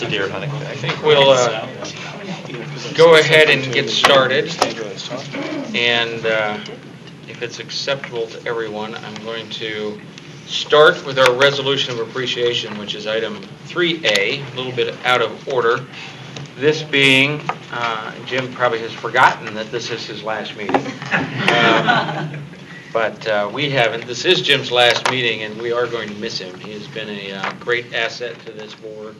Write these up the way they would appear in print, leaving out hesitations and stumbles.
It's a deer hunting. I think we'll go ahead and get started. And if it's acceptable to everyone, I'm going to start with our resolution of appreciation, which is item 3A, a little bit out of order. This being, Jim probably has forgotten that this is his last meeting. But we haven't. This is Jim's last meeting, and we are going to miss him. He has been a great asset to this board.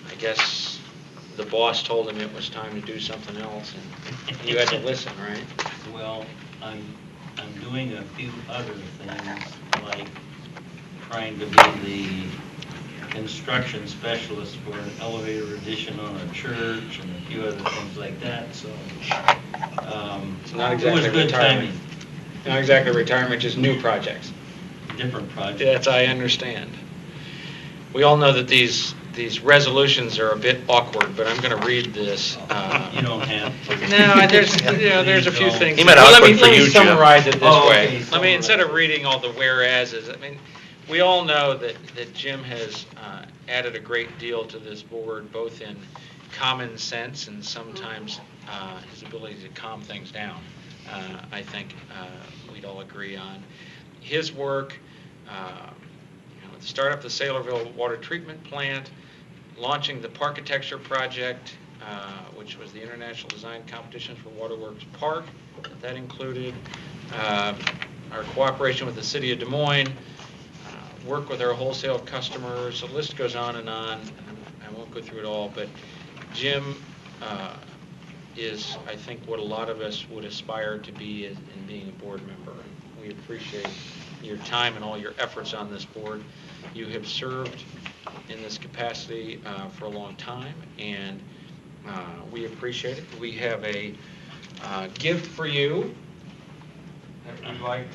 I guess the boss told him it was time to do something else, and you had to listen, right? Well, I'm doing a few other things, like trying to be the construction specialist for an elevator addition on a church and a few other things like that. So It's not exactly it was good retirement. timing. Not exactly retirement, just new projects. Different projects. That's, I understand. We all know that these resolutions are a bit awkward, but I'm going to read this. You don't have to. No, there's a few things. He meant Let awkward me for you, Jim. summarize it this way. Okay, Let me, instead of reading all the whereases, I mean, we all know that Jim has added a great deal to this board, both in common sense and sometimes his ability to calm things down. I think we'd all agree on his work. Start up the Saylorville water treatment plant, launching the Parkitecture project, which was the International Design Competition for Waterworks Park. That included our cooperation with the City of Des Moines, work with our wholesale customers. The list goes on and on. I won't go through it all, but Jim is, I think, what a lot of us would aspire to be in being a board member. We appreciate your time and all your efforts on this board. You have served in this capacity for a long time, and we appreciate it. We have a gift for you that we'd like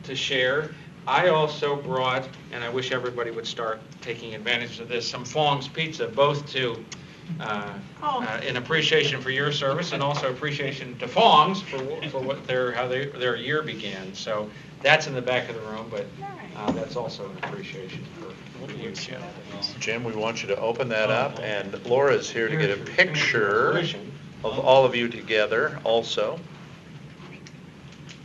to share. I also brought, and I wish everybody would start taking advantage of this, some Fong's Pizza, both to in appreciation for your service and also appreciation to Fong's for what how their year began. So that's in the back of the room, but that's also an appreciation for you, Jim. Jim, we want you to open that up, and Laura's here to get a picture of all of you together also.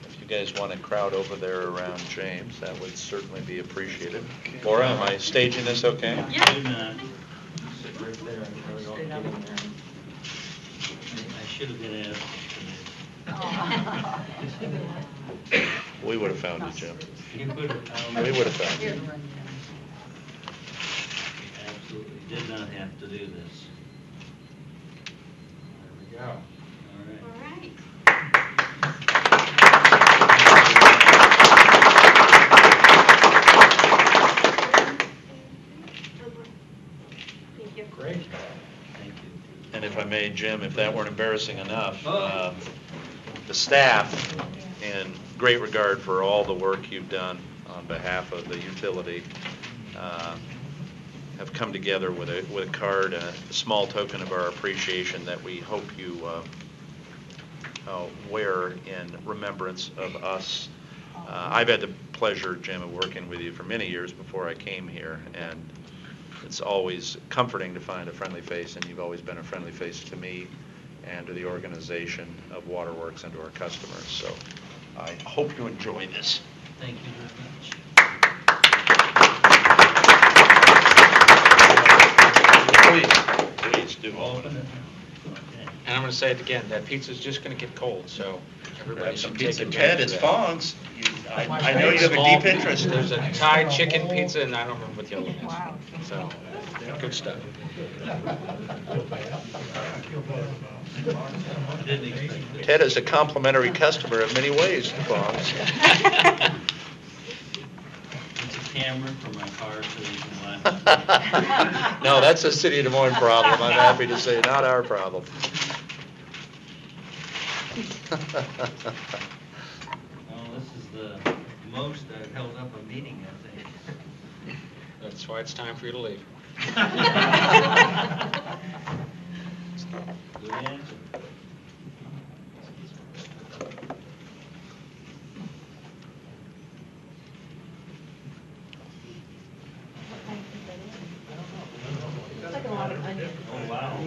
If you guys want to crowd over there around James, that would certainly be appreciated. Laura, am I staging this okay? Yeah. Sit right there. I should have been asked. We would have found you, Jim. You could have. We would have found you. Absolutely did not have to do this. There we go. All right. Great. Thank you. And if I may, Jim, if that weren't embarrassing enough, the staff, in great regard for all the work you've done on behalf of the utility, have come together with a card, a small token of our appreciation that we hope you wear in remembrance of us. I've had the pleasure, Jim, of working with you for many years before I came here, and it's always comforting to find a friendly face, and you've always been a friendly face to me and to the organization of Waterworks and to our customers. So I hope you enjoy this. Thank you very much. Please do open it. Okay. And I'm going to say it again, that pizza's just going to get cold, so everybody Grab some should take pizza. advantage Ted, of it's that. Fong's. I know you have a Small- deep interest. There's a Thai chicken pizza, and I don't remember what the other one is. Wow. So, good stuff. Didn't expect it. Ted is a complimentary customer in many ways to Fong's. It's a camera for my car so you can watch. No, that's a City of Des Moines problem, I'm happy to say, not our problem. Well, this is the most I've held up a meeting, I think. That's why it's time for you to leave. Good answer. Taking a lot of Wow.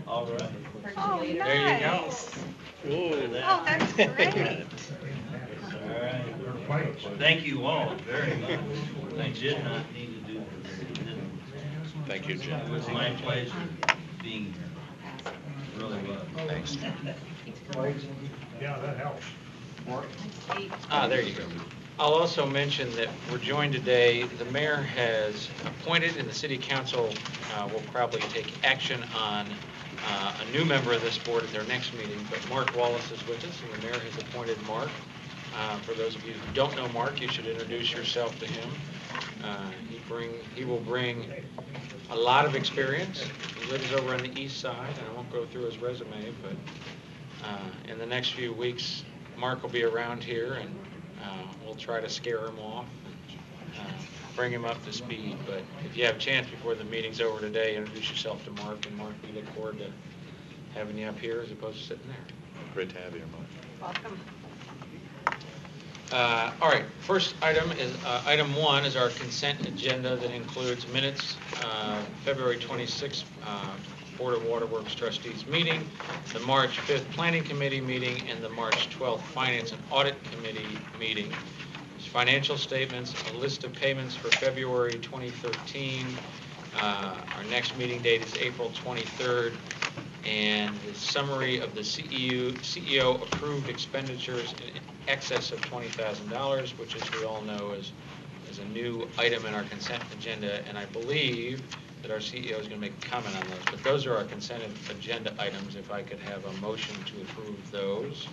All right. Oh, There you go. nice. Oh, that's great. All right. Thank you all very much. I did not need to do this. Thank you, Jim. It was my pleasure being here. It really was. Thanks. Yeah, that helps. There you go. I'll also mention that we're joined today, the mayor has appointed, and the city council will probably take action on a new member of this board at their next meeting, but Mark Wallace is with us, and the mayor has appointed Mark. For those of you who don't know Mark, you should introduce yourself to him. He will bring a lot of experience. He lives over on the east side, and I won't go through his resume, but in the next few weeks, Mark will be around here, and we'll try to scare him off and bring him up to speed. But if you have a chance before the meeting's over today, introduce yourself to Mark, and Mark, we look forward to having you up here as opposed to sitting there. Great to have you, Mark. Welcome. All right, first item is, item 1 is our consent agenda that includes minutes, February 26th Board of Waterworks Trustees meeting, the March 5th Planning Committee meeting, and the March 12th Finance and Audit Committee meeting. There's financial statements, a list of payments for February 2013. Our next meeting date is April 23rd. And the summary of the CEO approved expenditures in excess of $20,000, which, as we all know, is a new item in our consent agenda. And I believe that our CEO is going to make a comment on those. But those are our consent agenda items. If I could have a motion to approve those.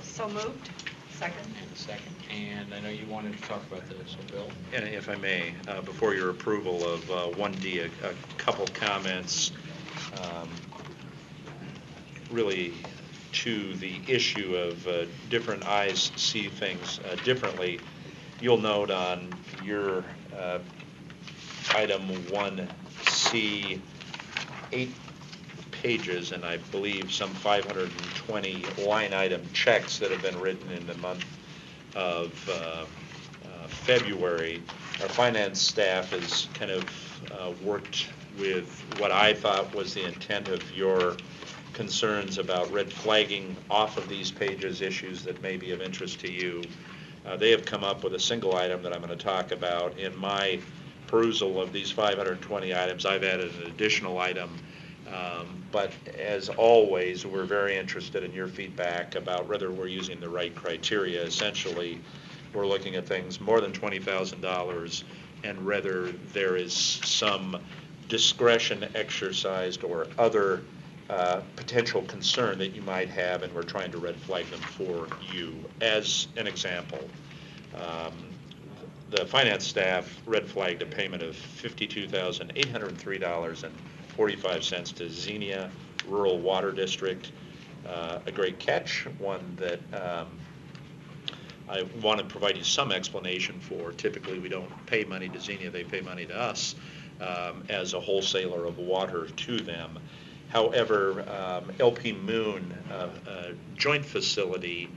So moved. Second. And a second. And I know you wanted to talk about this, so Bill. And if I may, before your approval of 1D, a couple comments really to the issue of different eyes see things differently. You'll note on your item 1C, 8 pages, and I believe some 520 line item checks that have been written in the month of February. Our finance staff has kind of worked with what I thought was the intent of your concerns about red flagging off of these pages issues that may be of interest to you. They have come up with a single item that I'm going to talk about. In my perusal of these 520 items, I've added an additional item. But as always, we're very interested in your feedback about whether we're using the right criteria. Essentially, we're looking at things more than $20,000 and whether there is some discretion exercised or other potential concern that you might have, and we're trying to red flag them for you. As an example, the finance staff red flagged a payment of $52,803.45 to Xenia Rural Water District. A great catch, one that I want to provide you some explanation for. Typically, we don't pay money to Xenia, they pay money to us as a wholesaler of water to them. However, LP Moon, a joint facility,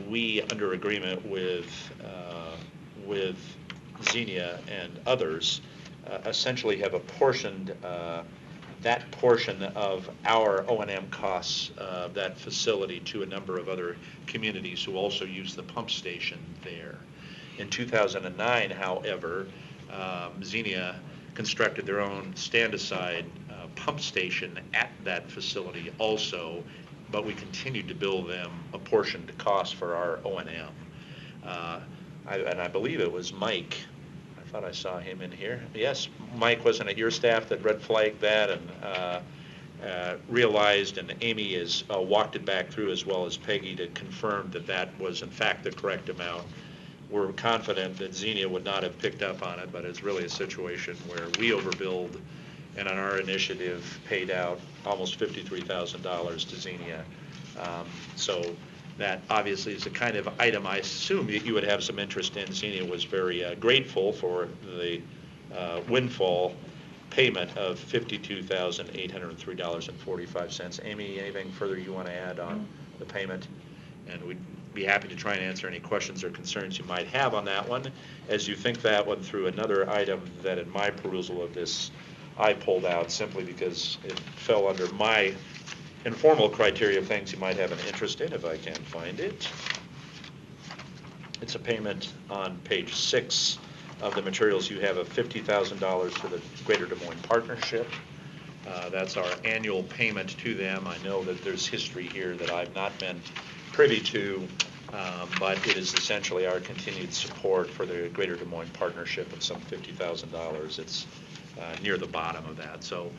we, under agreement with Xenia and others, essentially have apportioned that portion of our O&M costs of that facility to a number of other communities who also use the pump station there. In 2009, however, Xenia constructed their own stand-aside pump station at that facility also, but we continued to bill them a portion to cost for our O&M. And I believe it was Mike. I thought I saw him in here. Yes, Mike, wasn't it your staff that red flagged that and realized, and Amy has walked it back through as well as Peggy to confirm that that was in fact the correct amount. We're confident that Xenia would not have picked up on it, but it's really a situation where we overbilled and on our initiative paid out almost $53,000 to Xenia. So that obviously is the kind of item I assume that you would have some interest in. Xenia was very grateful for the windfall payment of $52,803.45. Amy, anything further you want to add on the payment? And we'd be happy to try and answer any questions or concerns you might have on that one. As you think that one through, another item that in my perusal of this I pulled out simply because it fell under my informal criteria of things you might have an interest in, if I can find it. It's a payment on page 6 of the materials. You have a $50,000 for the Greater Des Moines Partnership. That's our annual payment to them. I know that there's history here that I've not been privy to, but it is essentially our continued support for the Greater Des Moines Partnership of some $50,000. It's near the bottom of that. So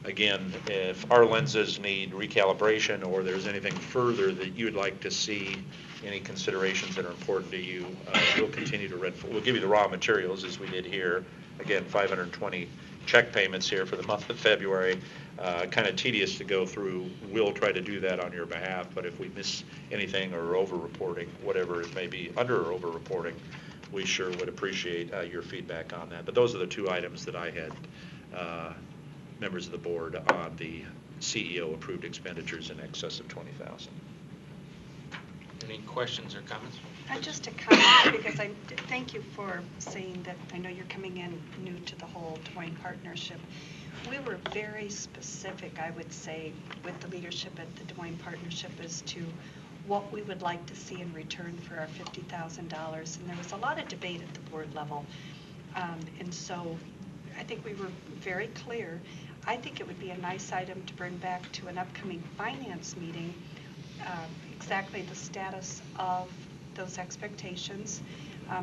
again, if our lenses need recalibration or there's anything further that you'd like to see, any considerations that are important to you, we'll continue to we'll give you the raw materials as we did here. Again, 520 check payments here for the month of February. Kind of tedious to go through. We'll try to do that on your behalf, but if we miss anything or over-reporting, whatever it may be, under or over-reporting, we sure would appreciate your feedback on that. But those are the two items that I had, members of the board, on the CEO-approved expenditures in excess of $20,000. Any questions or comments? Just a comment, because thank you for saying that. I know you're coming in new to the whole Des Moines Partnership. We were very specific, I would say, with the leadership at the Des Moines Partnership as to what we would like to see in return for our $50,000. And there was a lot of debate at the board level. And so I think we were very clear. I think it would be a nice item to bring back to an upcoming finance meeting, exactly the status of those expectations.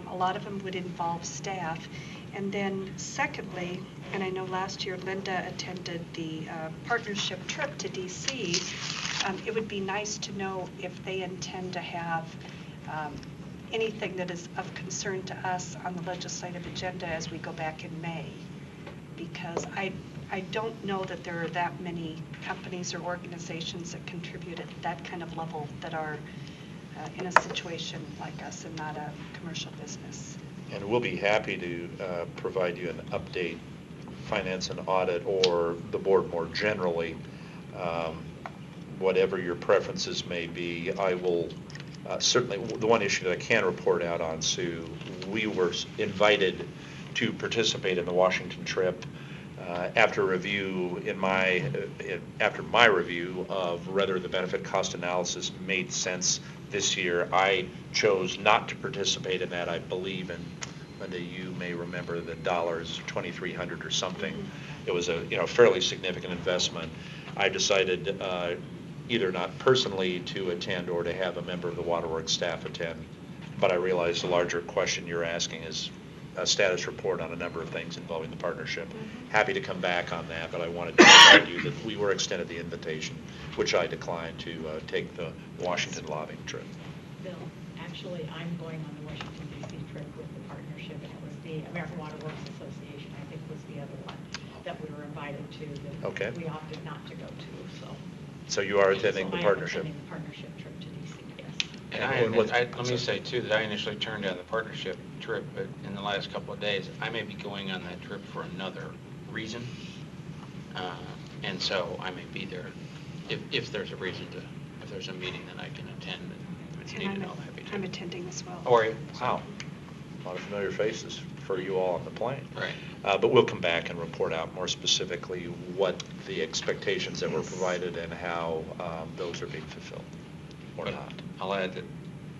A lot of them would involve staff. And then secondly, and I know last year Linda attended the partnership trip to DC, it would be nice to know if they intend to have anything that is of concern to us on the legislative agenda as we go back in May. Because I don't know that there are that many companies or organizations that contribute at that kind of level that are in a situation like us and not a commercial business. And we'll be happy to provide you an update, finance and audit, or the board more generally, whatever your preferences may be. I will certainly, the one issue that I can report out on, Sue, we were invited to participate in the Washington trip after review after my review of whether the benefit cost analysis made sense this year. I chose not to participate in that. I believe, and Linda, you may remember the dollars, $2,300 or something. It was a fairly significant investment. I decided either not personally to attend or to have a member of the Waterworks staff attend. But I realize the larger question you're asking is a status report on a number of things involving the partnership. Happy to come back on that, but I wanted to remind you that we were extended the invitation, which I declined to take the Washington lobbying trip. Bill, actually, I'm going on the Washington, D.C. trip with the partnership, and it was the American Water Works Association, I think, was the other one that we were invited to that we opted not to go to. So you are attending the partnership? I am attending the partnership trip to D.C., yes. And let me say, too, that I initially turned down the partnership trip, but in the last couple of days, I may be going on that trip for another reason. And so I may be there if there's a reason to, if there's a meeting that I can attend. And if it's needed, I'll happy to. I'm attending as well. Or, wow, a lot of familiar faces for you all on the plane. Right. But we'll come back and report out more specifically what the expectations that were provided and how those are being fulfilled or not. I'll add that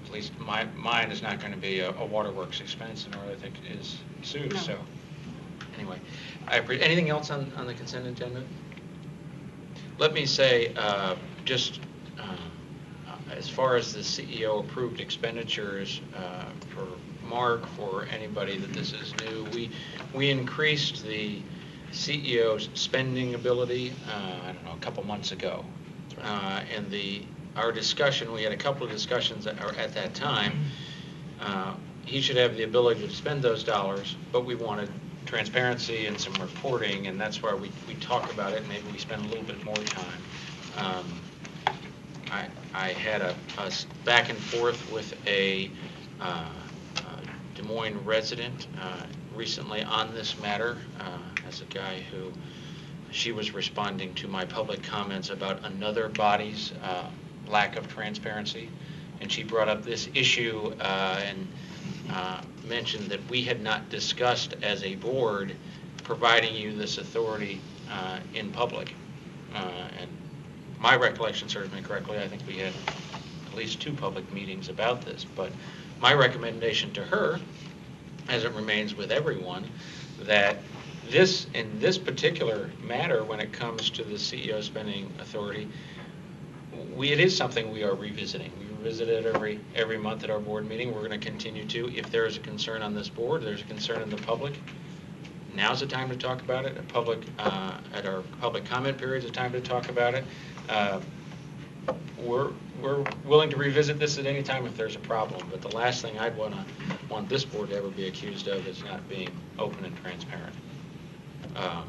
at least mine is not going to be a waterworks expense, nor I think it is Sue. No. So anyway, anything else on the consent agenda? Let me say, as far as the CEO approved expenditures, for Mark, for anybody that this is new, we increased the CEO's spending ability, I don't know, a couple months ago. And our discussion, we had a couple of discussions at that time. He should have the ability to spend those dollars, but we wanted transparency and some reporting, and that's why we talk about it. Maybe we spend a little bit more time. I had a back and forth with a Des Moines resident recently on this matter, as a guy who, she was responding to my public comments about another body's lack of transparency, and she brought up this issue and mentioned that we had not discussed as a board providing you this authority in public. And my recollection serves me correctly, I think we had at least 2 public meetings about this. But my recommendation to her, as it remains with everyone, that in this particular matter, when it comes to the CEO spending authority, it is something we are revisiting. We revisit it every month at our board meeting. We're going to continue to. If there is a concern on this board, there's a concern in the public, now's the time to talk about it. At our public comment periods, the time to talk about it. We're willing to revisit this at any time if there's a problem, but the last thing I'd want this board to ever be accused of is not being open and transparent.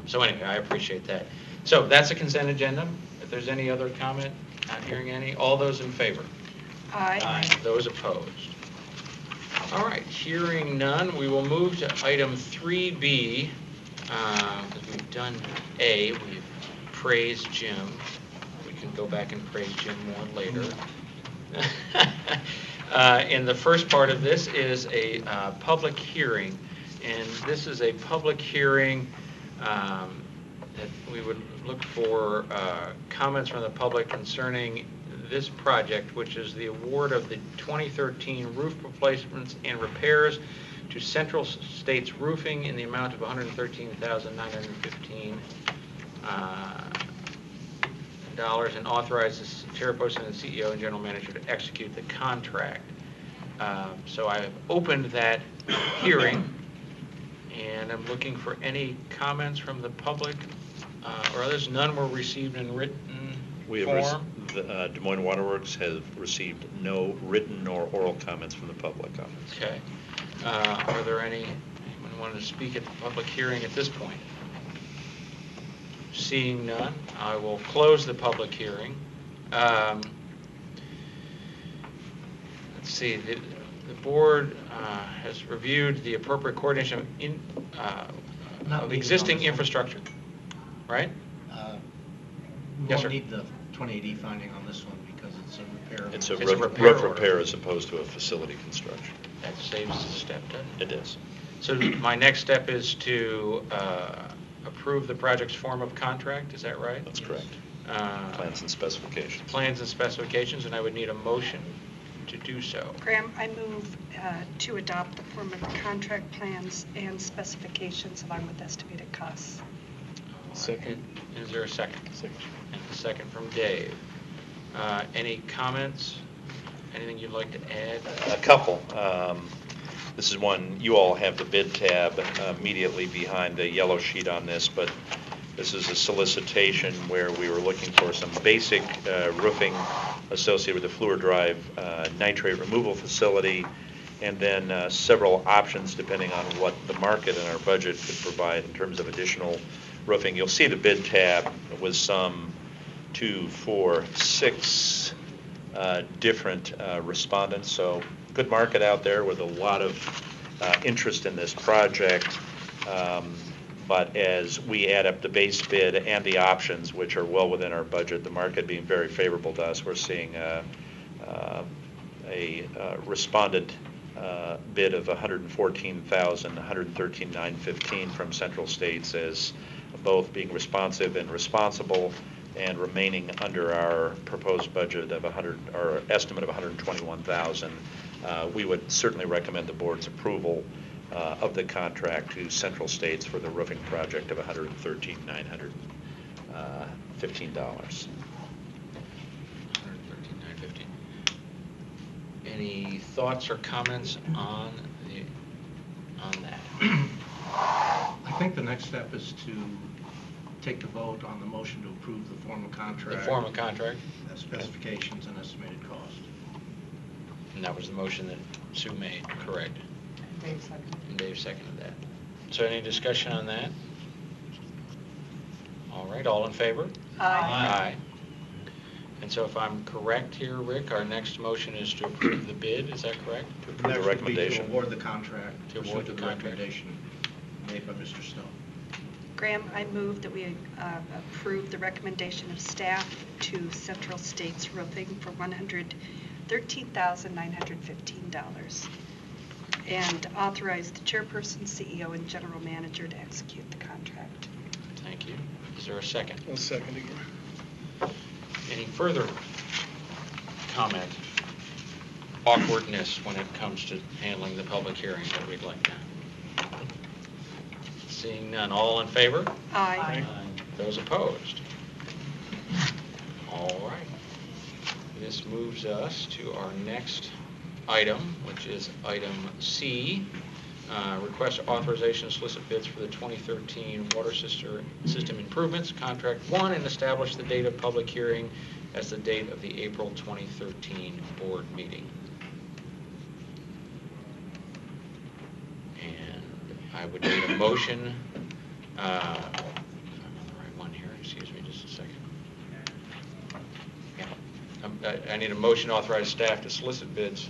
So anyway, I appreciate that. So that's a consent agenda. If there's any other comment, not hearing any, all those in favor? Aye. Those opposed? All right, hearing none, we will move to item 3B, because we've done A, we've praised Jim. We can go back and praise Jim more later. And the first part of this is a public hearing, and this is a public hearing that we would look for comments from the public concerning this project, which is the award of the 2013 roof replacements and repairs to Central States Roofing in the amount of $113,915 and authorize the chairperson and CEO and general manager to execute the contract. So I have opened that hearing, and I'm looking for any comments from the public or others. None were received in written form. Des Moines Waterworks has received no written nor oral comments from the public on this. Okay. Are there anyone wanting to speak at the public hearing at this point? Seeing none, I will close the public hearing. Let's see. The board has reviewed the appropriate coordination of existing infrastructure, right? We Yes, won't sir. need the 2080 finding on this one because it's a repair. It's a It's a roof repair repair order. as opposed to a facility construction. That saves a step, doesn't it? It is. So my next step is to approve the project's form of contract, is that right? That's correct. Plans and specifications. Plans and specifications, and I would need a motion to do so. Graham, I move to adopt the form of contract plans and specifications along with estimated costs. Second. Is there a second? Second. And a second from Dave. Any comments? Anything you'd like to add? A couple. This is one, you all have the bid tab immediately behind the yellow sheet on this, but this is a solicitation where we were looking for some basic roofing associated with the Fluor Drive nitrate removal facility, and then several options depending on what the market and our budget could provide in terms of additional roofing. You'll see the bid tab with some 2, 4, 6 different respondents, so good market out there with a lot of interest in this project. But as we add up the base bid and the options, which are well within our budget, the market being very favorable to us, we're seeing a respondent bid of $114,915 from Central States as both being responsive and responsible, and remaining under our proposed budget of our estimate of $121,000. We would certainly recommend the board's approval of the contract to Central States for the roofing project of $113,915. $113,915. Any thoughts or comments on that? I think the next step is to take the vote on the motion to approve the form of contract. The form of contract? Specifications and estimated cost. And that was the motion that Sue made, correct? And Dave seconded that. So any discussion on that? All right, all in favor? Aye. And so if I'm correct here, Rick, our next motion is to approve the bid, is that correct? To approve the recommendation. To award the contract. To award the pursuant contract. recommendation made by Mr. Snow. Graham, I move that we approve the recommendation of staff to Central States Roofing for $13,915, and authorize the chairperson, CEO, and general manager to execute the contract. Thank you. Is there a second? I'll second again. Any further comment, awkwardness when it comes to handling the public hearing that we'd like to? Seeing none, all in favor? Aye. Those opposed? All right. This moves us to our next item, which is item C, request authorization to solicit bids for the 2013 water system improvements, contract 1, and establish the date of public hearing as the date of the April 2013 board meeting. And I would need a motion, if I'm on the right one here, excuse me just a second. Yeah. I need a motion to authorize staff to solicit bids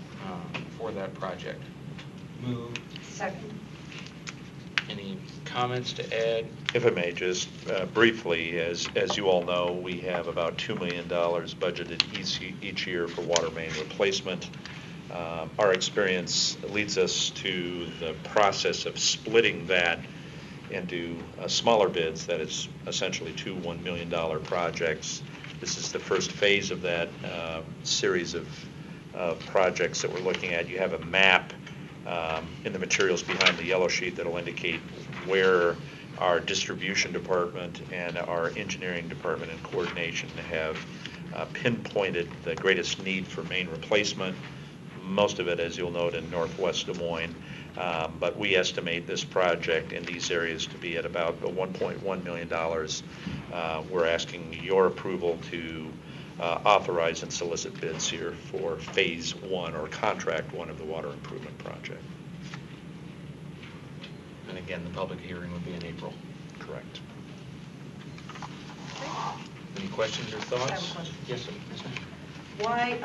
for that project. Move. Second. Any comments to add? If I may, just briefly, as you all know, we have about $2 million budgeted each year for water main replacement. Our experience leads us to the process of splitting that into smaller bids, that is essentially 2 $1 million projects. This is the first phase of that series of projects that we're looking at. You have a map in the materials behind the yellow sheet that will indicate where our distribution department and our engineering department in coordination have pinpointed the greatest need for main replacement. Most of it, as you'll note, in northwest Des Moines. But we estimate this project in these areas to be at about $1.1 million. We're asking your approval to authorize and solicit bids here for phase 1 or contract 1 of the water improvement project. And again, the public hearing would be in April. Correct. Any questions or thoughts? I have a question. Yes, sir. Yes, ma'am. Why,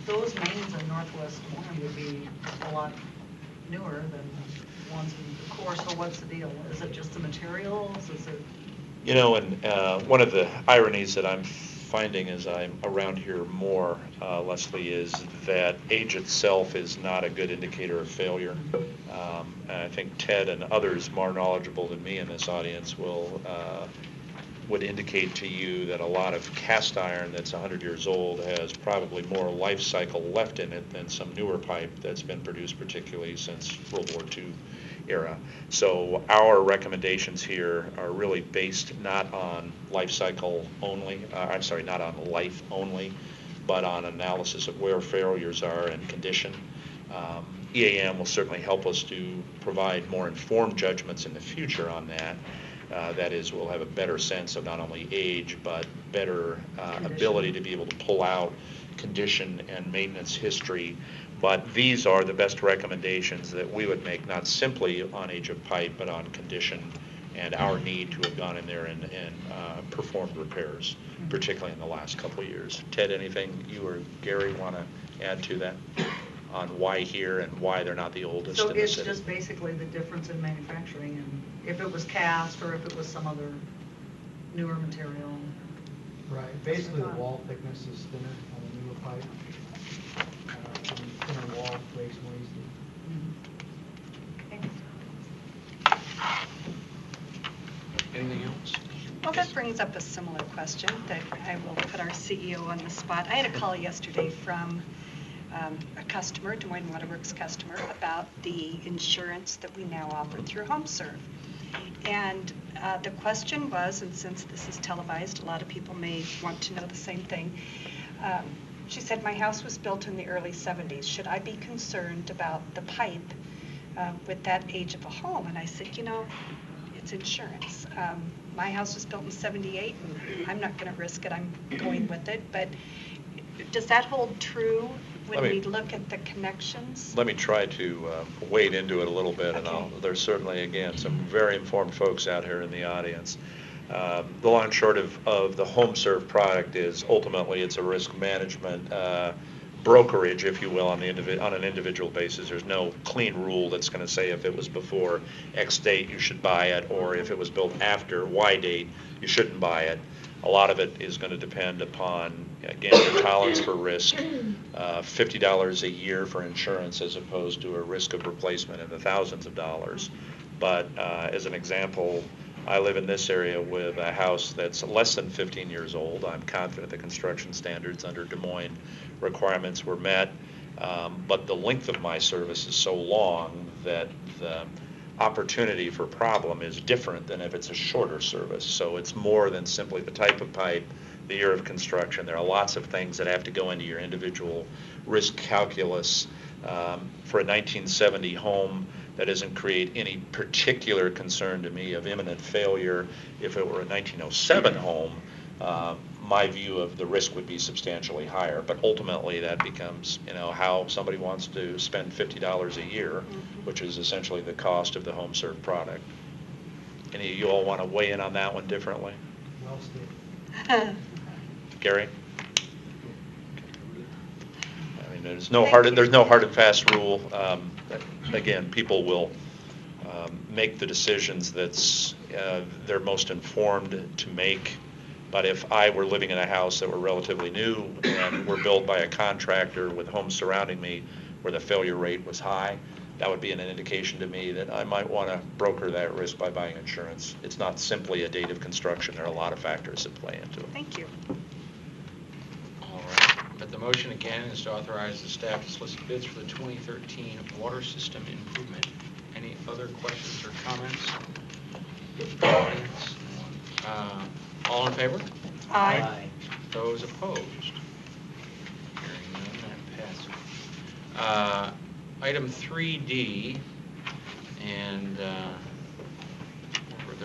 those mains in northwest Des Moines would be a lot newer than ones in the core, so what's the deal? Is it just the materials? Is it? You know, and one of the ironies that I'm finding as I'm around here more, Leslie, is that age itself is not a good indicator of failure. And I think Ted and others more knowledgeable than me in this audience would indicate to you that a lot of cast iron that's 100 years old has probably more life cycle left in it than some newer pipe that's been produced particularly since World War II era. So our recommendations here are really based not on life cycle only, not on life only, but on analysis of where failures are and condition. EAM will certainly help us to provide more informed judgments in the future on that. That is, we'll have a better sense of not only age, but better ability to be able to pull out condition and maintenance history. But these are the best recommendations that we would make, not simply on age of pipe, but on condition and our need to have gone in there and performed repairs, particularly in the last couple of years. Ted, anything you or Gary want to add to that on why here and why they're not the oldest in the city? So it's just basically the difference in manufacturing, and if it was cast or if it was some other newer material. Right, basically the wall thickness is thinner on the newer pipe. Thinner wall breaks more easily. Anything else? Well, that brings up a similar question that I will put our CEO on the spot. I had a call yesterday from a customer, Des Moines Waterworks customer, about the insurance that we now offer through HomeServe. And the question was, and since this is televised, a lot of people may want to know the same thing. She said, my house was built in the early 70s. Should I be concerned about the pipe with that age of a home? And I said, you know, it's insurance. My house was built in 78, and I'm not going to risk it. I'm going with it. But does that hold true when we look at the connections? Let me try to wade into it a little bit, and there's certainly, again, some very informed folks out here in the audience. The long and short of the HomeServe product is ultimately it's a risk management brokerage, if you will, on an individual basis. There's no clean rule that's going to say if it was before X date you should buy it, or if it was built after Y date you shouldn't buy it. A lot of it is going to depend upon, again, your tolerance for risk, $50 a year for insurance as opposed to a risk of replacement in the thousands of dollars. But as an example, I live in this area with a house that's less than 15 years old. I'm confident the construction standards under Des Moines requirements were met, but the length of my service is so long that the opportunity for problem is different than if it's a shorter service. So it's more than simply the type of pipe, the year of construction. There are lots of things that have to go into your individual risk calculus. For a 1970 home, that doesn't create any particular concern to me of imminent failure. If it were a 1907 home, my view of the risk would be substantially higher. But ultimately, that becomes, how somebody wants to spend $50 a year, which is essentially the cost of the home served product. Any of you all want to weigh in on that one differently? Well stated. Gary? I mean, there's no hard and fast rule. Again, people will make the decisions that's they're most informed to make. But if I were living in a house that were relatively new and were built by a contractor with homes surrounding me where the failure rate was high, that would be an indication to me that I might want to broker that risk by buying insurance. It's not simply a date of construction. There are a lot of factors that play into it. Thank you. All right, but the motion again is to authorize the staff to solicit bids for the 2013 water system improvement. Any other questions or comments? Audience? All in favor? Aye. Those opposed? Hearing none, that passes. Item 3D, and we're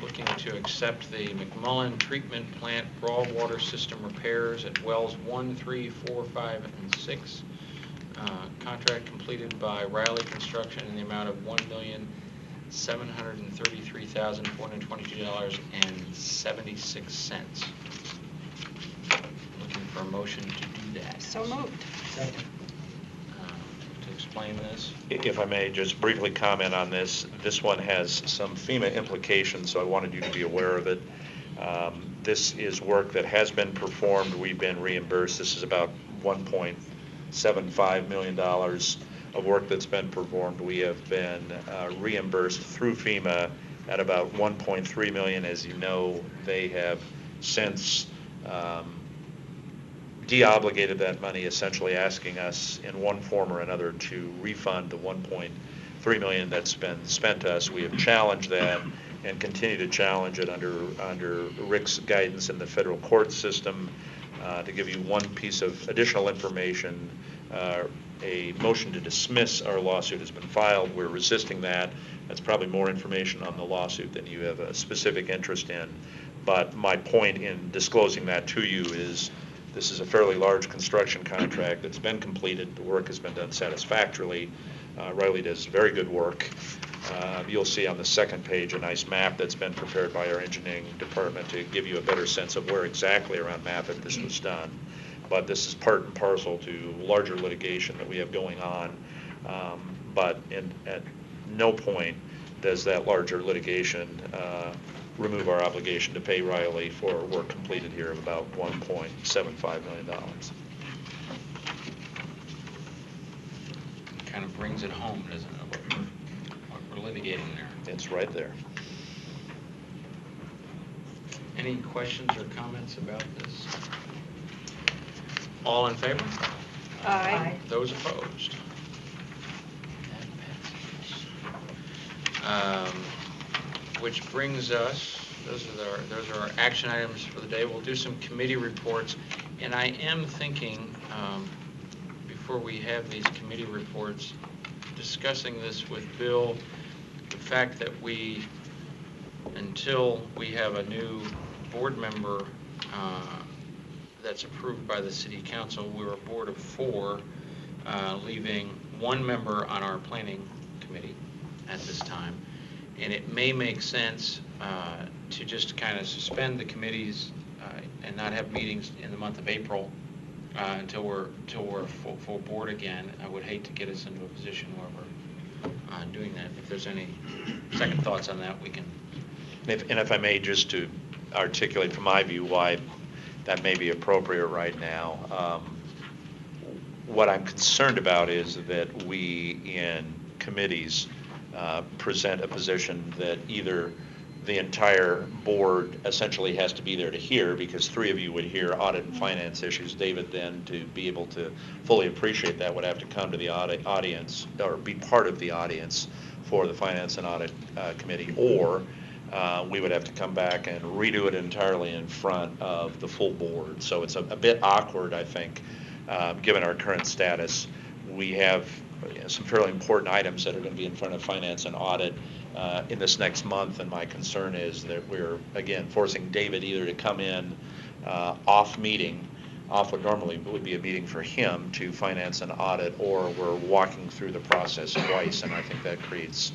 looking to accept the McMullen Treatment Plant raw water system repairs at wells 1, 3, 4, 5, and 6. Contract completed by Riley Construction in the amount of $1,733,422.76. Looking for a motion to do that. So moved. Second. To explain this. If I may just briefly comment on this, this one has some FEMA implications, so I wanted you to be aware of it. This is work that has been performed. We've been reimbursed. This is about $1.75 million of work that's been performed. We have been reimbursed through FEMA at about $1.3 million. As you know, they have since de-obligated that money, essentially asking us in one form or another to refund the $1.3 million that's been spent to us. We have challenged that and continue to challenge it under Rick's guidance in the federal court system. To give you one piece of additional information, a motion to dismiss our lawsuit has been filed. We're resisting that. That's probably more information on the lawsuit than you have a specific interest in. But my point in disclosing that to you is this is a fairly large construction contract that's been completed. The work has been done satisfactorily. Riley does very good work. You'll see on the second page a nice map that's been prepared by our engineering department to give you a better sense of where exactly around Mappitt this was done. But this is part and parcel to larger litigation that we have going on. But at no point does that larger litigation remove our obligation to pay Riley for work completed here of about $1.75 million. Kind of brings it home, doesn't it, what we're litigating there. It's right there. Any questions or comments about this? All in favor? Aye. Those opposed? That passes. Which brings us, those are our action items for the day. We'll do some committee reports, and I am thinking, before we have these committee reports, discussing this with Bill, the fact that until we have a new board member that's approved by the City Council, we're a board of 4, leaving 1 member on our planning committee at this time. And it may make sense to just kind of suspend the committees and not have meetings in the month of April until we're full board again. I would hate to get us into a position where we're doing that. If there's any second thoughts on that, we can. And if I may, just to articulate from my view why that may be appropriate right now. What I'm concerned about is that we in committees present a position that either the entire board essentially has to be there to hear, because 3 of you would hear audit and finance issues. David, then, to be able to fully appreciate that, would have to come to the audience or be part of the audience for the finance and audit committee, or we would have to come back and redo it entirely in front of the full board. So it's a bit awkward, I think, given our current status. We have some fairly important items that are going to be in front of finance and audit in this next month, and my concern is that we're, again, forcing David either to come in off what normally would be a meeting for him, to finance and audit, or we're walking through the process twice, and I think that creates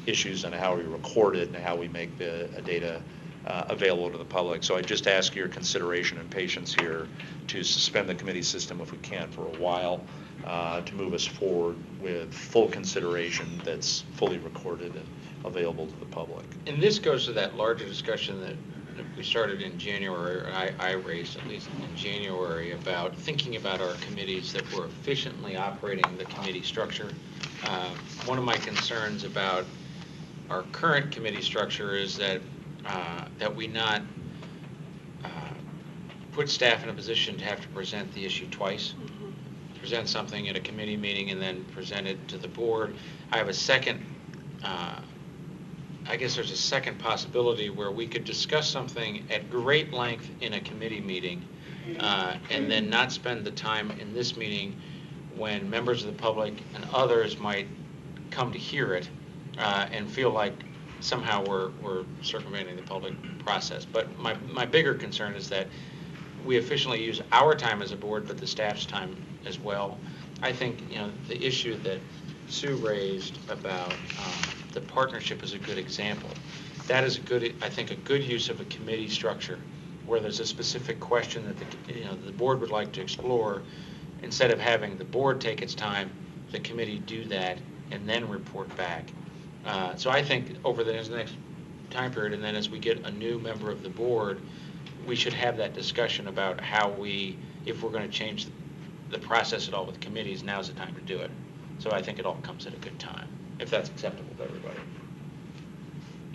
issues in how we record it and how we make the data available to the public. So I just ask your consideration and patience here to suspend the committee system if we can for a while, to move us forward with full consideration that's fully recorded and available to the public. And this goes to that larger discussion that we started in January, or I raised at least in January, about thinking about our committees, that we're efficiently operating the committee structure. One of my concerns about our current committee structure is that we not put staff in a position to have to present the issue twice. Present something at a committee meeting and then present it to the board. I have a second, I guess there's a second possibility where we could discuss something at great length in a committee meeting and then not spend the time in this meeting when members of the public and others might come to hear it and feel like somehow we're circumventing the public process. But my bigger concern is that we efficiently use our time as a board, but the staff's time as well. I think, the issue that Sue raised about the partnership is a good example. That is I think a good use of a committee structure where there's a specific question that the board would like to explore. Instead of having the board take its time, the committee do that and then report back. So I think over the next time period, and then as we get a new member of the board, we should have that discussion about how if we're going to change the process at all with committees, now's the time to do it. So I think it all comes at a good time, if that's acceptable to everybody.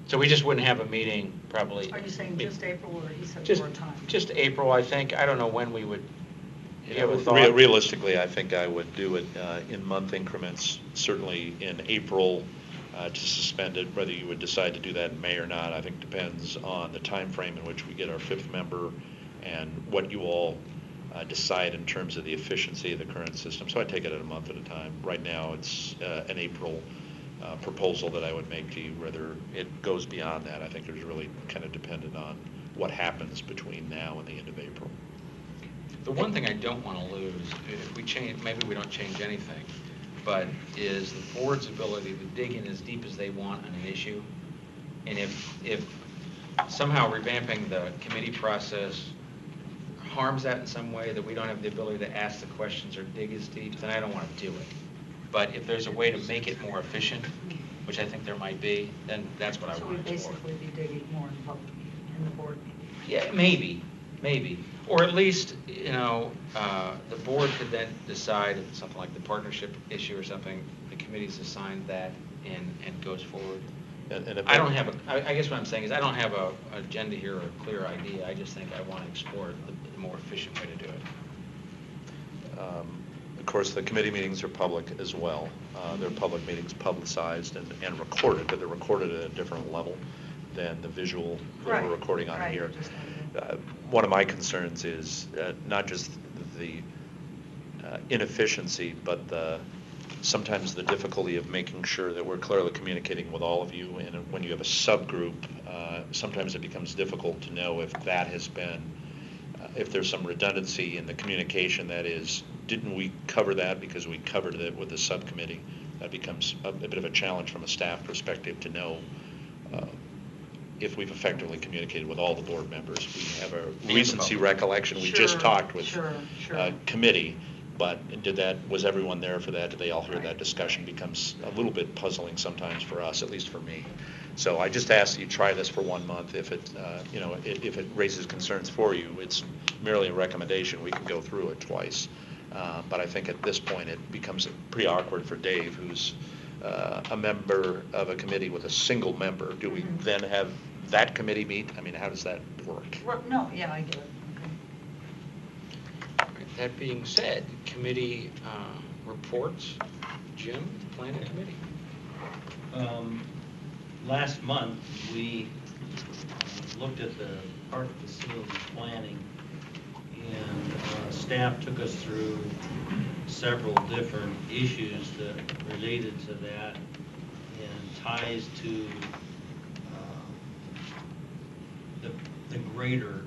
So we just wouldn't have a meeting probably. Are you saying just April, or he said just, more time? Just April, I think. I don't know when we would. You have a thought? Realistically, I think I would do it in month increments, certainly in April. To suspend it, whether you would decide to do that in May or not, I think depends on the time frame in which we get our 5th member and what you all decide in terms of the efficiency of the current system. So I take it at a month at a time. Right now, it's an April proposal that I would make to you. Whether it goes beyond that, I think there's really kind of dependent on what happens between now and the end of April. The one thing I don't want to lose, if we change, maybe we don't change anything, but is the board's ability to dig in as deep as they want on an issue. And if somehow revamping the committee process harms that in some way, that we don't have the ability to ask the questions or dig as deep, then I don't want to do it. But if there's a way to make it more efficient, which I think there might be, then that's what I want to explore. So we basically be digging more in public, in the board meeting? Yeah, maybe. Or at least, the board could then decide if it's something like the partnership issue or something, the committee's assigned that and goes forward. I don't have I guess what I'm saying is I don't have an agenda here or a clear idea. I just think I want to explore the more efficient way to do it. Of course, the committee meetings are public as well. They're public meetings, publicized and recorded, but they're recorded at a different level than the visual that we're recording on here. One of my concerns is not just the inefficiency, but sometimes the difficulty of making sure that we're clearly communicating with all of you. And when you have a subgroup, sometimes it becomes difficult to know if that has been, if there's some redundancy in the communication. That is, didn't we cover that because we covered it with the subcommittee? That becomes a bit of a challenge from a staff perspective to know if we've effectively communicated with all the board members. We have a recency recollection. We just talked with committee, but was everyone there for that? Did they all hear that discussion? Becomes a little bit puzzling sometimes for us, at least for me. So I just ask that you try this for 1 month. If it, if it raises concerns for you, it's merely a recommendation. We can go through it twice. But I think at this point, it becomes pretty awkward for Dave, who's a member of a committee with a single member. Do we then have that committee meet? I mean, how does that work? No, yeah, I get it. All right, that being said, committee reports. Jim, planning committee. Last month, we looked at the park facility planning, and staff took us through several different issues that related to that and ties to the greater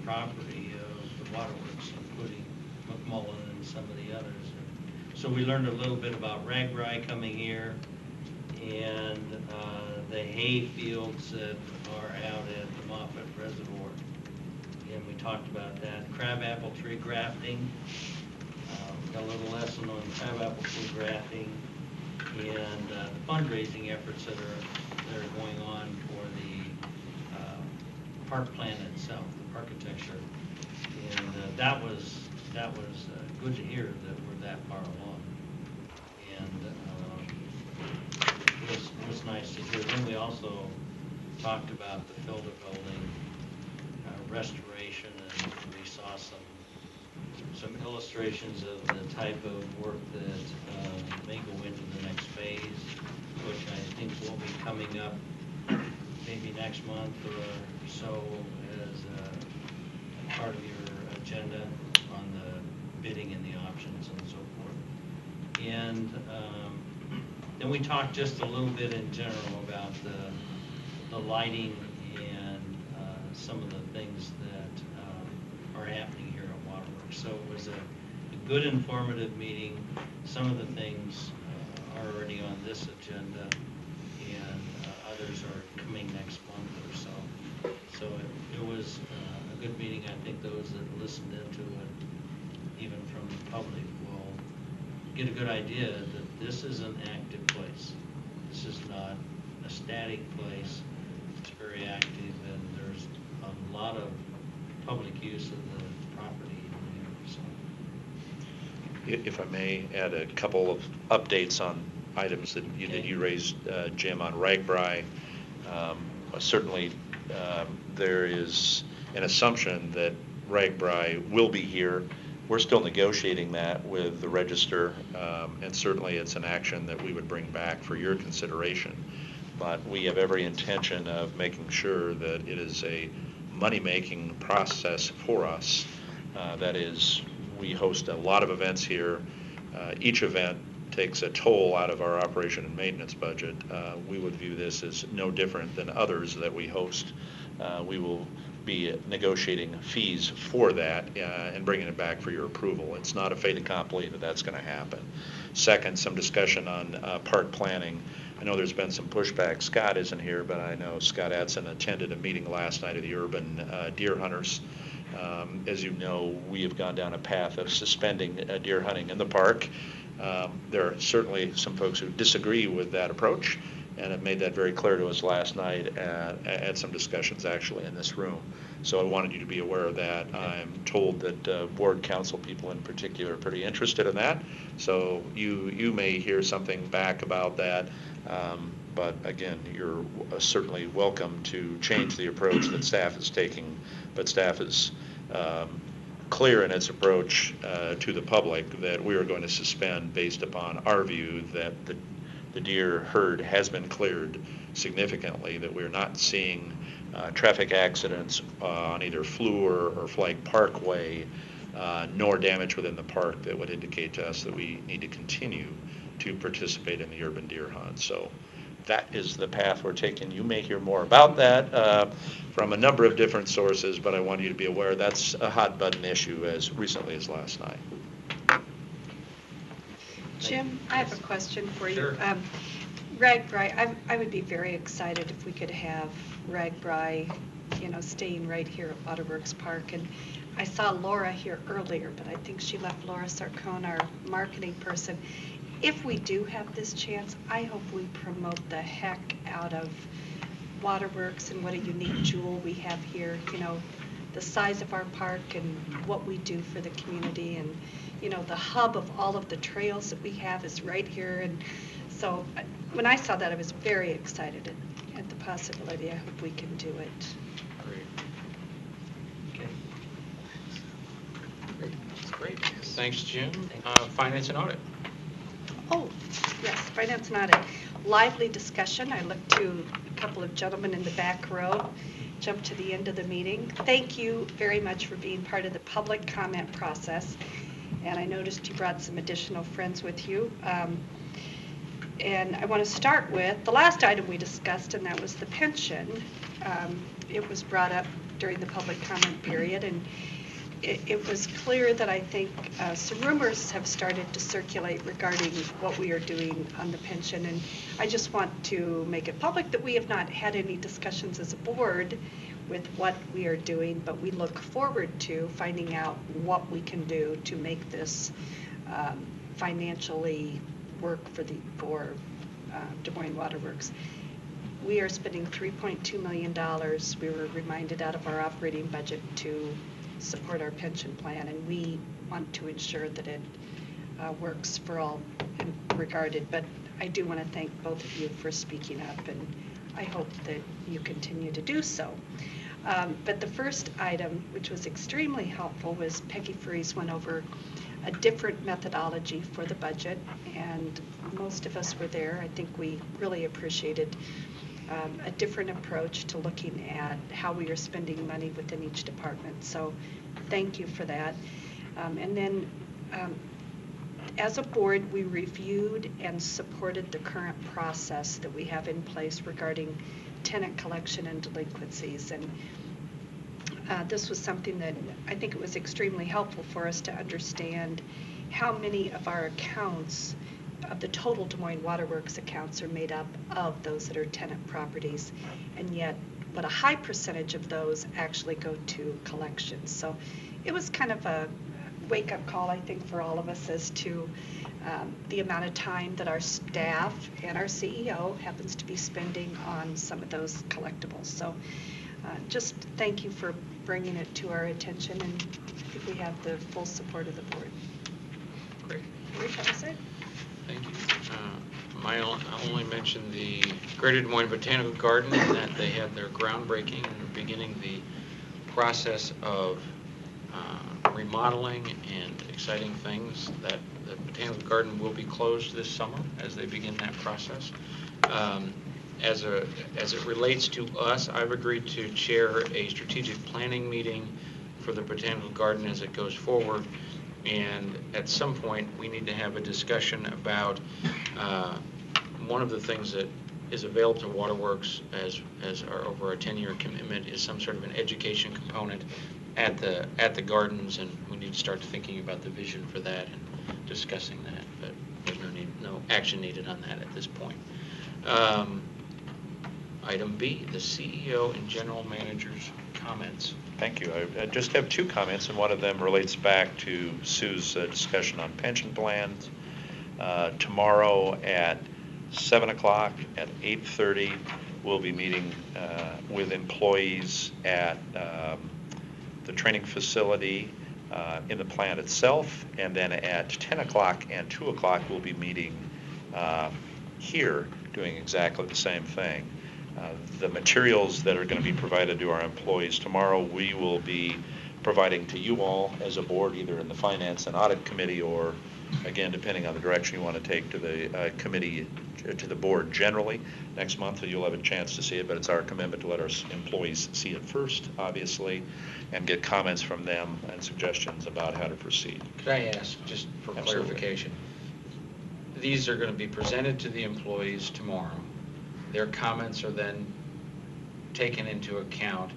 property of the waterworks, including McMullen and some of the others. So we learned a little bit about ragbri coming here, and the hay fields that are out at the Moffett Reservoir. And we talked about that. Crabapple tree grafting. We got a little lesson on crabapple tree grafting and the fundraising efforts that are going on for the park plan itself, the architecture. And that was good to hear that we're that far along. And it was nice to hear. Then we also talked about the filter building restoration, and we saw some illustrations of the type of work that may go into the next phase, which I think will be coming up maybe next month or so as part of your agenda on the bidding and the options and so forth. And then we talked just a little bit in general about the lighting and some of the things that are happening here at Waterworks. So it was a good informative meeting. Some of the things are already on this agenda, and others are coming next month or so. So it was a good meeting. I think those that listened into it, even from the public, will get a good idea that this is an active place. This is not a static place. It's very active, and there's a lot of public use of the property here. So. If I may add a couple of updates on items that you raised, Jim, on ragbri. Certainly, there is an assumption that ragbri will be here. We're still negotiating that with the Register, and certainly it's an action that we would bring back for your consideration. But we have every intention of making sure that it is a money-making process for us. That is, we host a lot of events here. Each event takes a toll out of our operation and maintenance budget. We would view this as no different than others that we host. We will be negotiating fees for that and bringing it back for your approval. It's not a fait accompli that that's going to happen. Second, some discussion on park planning. I know there's been some pushback. Scott isn't here, but I know Scott Adson attended a meeting last night of the urban deer hunters. As you know, we have gone down a path of suspending deer hunting in the park. There are certainly some folks who disagree with that approach, and have made that very clear to us last night at some discussions actually in this room. So I wanted you to be aware of that. I'm told that board council people in particular are pretty interested in that. So you may hear something back about that. But again, you're certainly welcome to change the approach that staff is taking. But staff is clear in its approach to the public that we are going to suspend based upon our view that the deer herd has been cleared significantly, that we're not seeing traffic accidents on either Fleur or Flag Parkway, nor damage within the park that would indicate to us that we need to continue to participate in the urban deer hunt. So that is the path we're taking. You may hear more about that from a number of different sources, but I want you to be aware that's a hot button issue as recently as last night. Jim, I have a question for you. Sure. Ragbri, I would be very excited if we could have Ragbri, staying right here at Waterworks Park. And I saw Laura here earlier, but I think she left, Laura Sarcone, our marketing person. if we do have this chance, I hope we promote the heck out of Waterworks and what a unique jewel we have here, you know, the size of our park and what we do for the community, and, you know, the hub of all of the trails that we have is right here. And so when I saw that, I was very excited at the possibility. I hope we can do it. Great. Okay. That's great. Thanks, Jim. Finance and audit. Oh, yes, finance and audit. Lively discussion. I looked to a couple of gentlemen in the back row, jumped to the end of the meeting. Thank you very much for being part of the public comment process. And I noticed you brought some additional friends with you. And I want to start with the last item we discussed, and that was the pension. It was brought up during the public comment period, and it was clear that I think some rumors have started to circulate regarding what we are doing on the pension. And I just want to make it public that we have not had any discussions as a board with what we are doing, but we look forward to finding out what we can do to make this financially work for Des Moines Waterworks. We are spending $3.2 million. We were reminded out of our operating budget to support our pension plan, and we want to ensure that it works for all regarded. But I do want to thank both of you for speaking up, and I hope that you continue to do so. But the first item, which was extremely helpful, was Peggy Freeze went over a different methodology for the budget, and most of us were there. I think we really appreciated a different approach to looking at how we are spending money within each department. So thank you for that. And then as a board, we reviewed and supported the current process that we have in place regarding tenant collection and delinquencies. And this was something that I think it was extremely helpful for us to understand how many of our accounts, of the total Des Moines Waterworks accounts, are made up of those that are tenant properties, and yet what a high percentage of those actually go to collections. So it was kind of a wake-up call, I think, for all of us as to the amount of time that our staff and our CEO happens to be spending on some of those collectibles. So just thank you for bringing it to our attention, and I think we have the full support of the board. Great. Rich, have a say? Thank you. I'll only mention the Greater Des Moines Botanical Garden, and that they had their groundbreaking and are beginning the process of remodeling and exciting things. That the Botanical Garden will be closed this summer as they begin that process. As it relates to us, I've agreed to chair a strategic planning meeting for the Botanical Garden as it goes forward. And at some point, we need to have a discussion about one of the things that is available to Waterworks as over a 10-year commitment is some sort of an education component at the gardens, and we need to start thinking about the vision for that and discussing that. But there's no action needed on that at this point. Item B, the CEO and general manager's comments. Thank you. I just have two comments, and one of them relates back to Sue's discussion on pension plans. Tomorrow at 7 o'clock, at 8:30, we'll be meeting with employees at the training facility in the plant itself, and then at 10 o'clock and 2 o'clock, we'll be meeting here doing exactly the same thing. The materials that are going to be provided to our employees tomorrow, we will be providing to you all as a board, either in the Finance and Audit Committee or, again, depending on the direction you want to take, to the committee, to the board generally next month. So you'll have a chance to see it, but it's our commitment to let our employees see it first, obviously, and get comments from them and suggestions about how to proceed. Could I ask, just for clarification, these are going to be presented to the employees tomorrow. Their comments are then taken into account.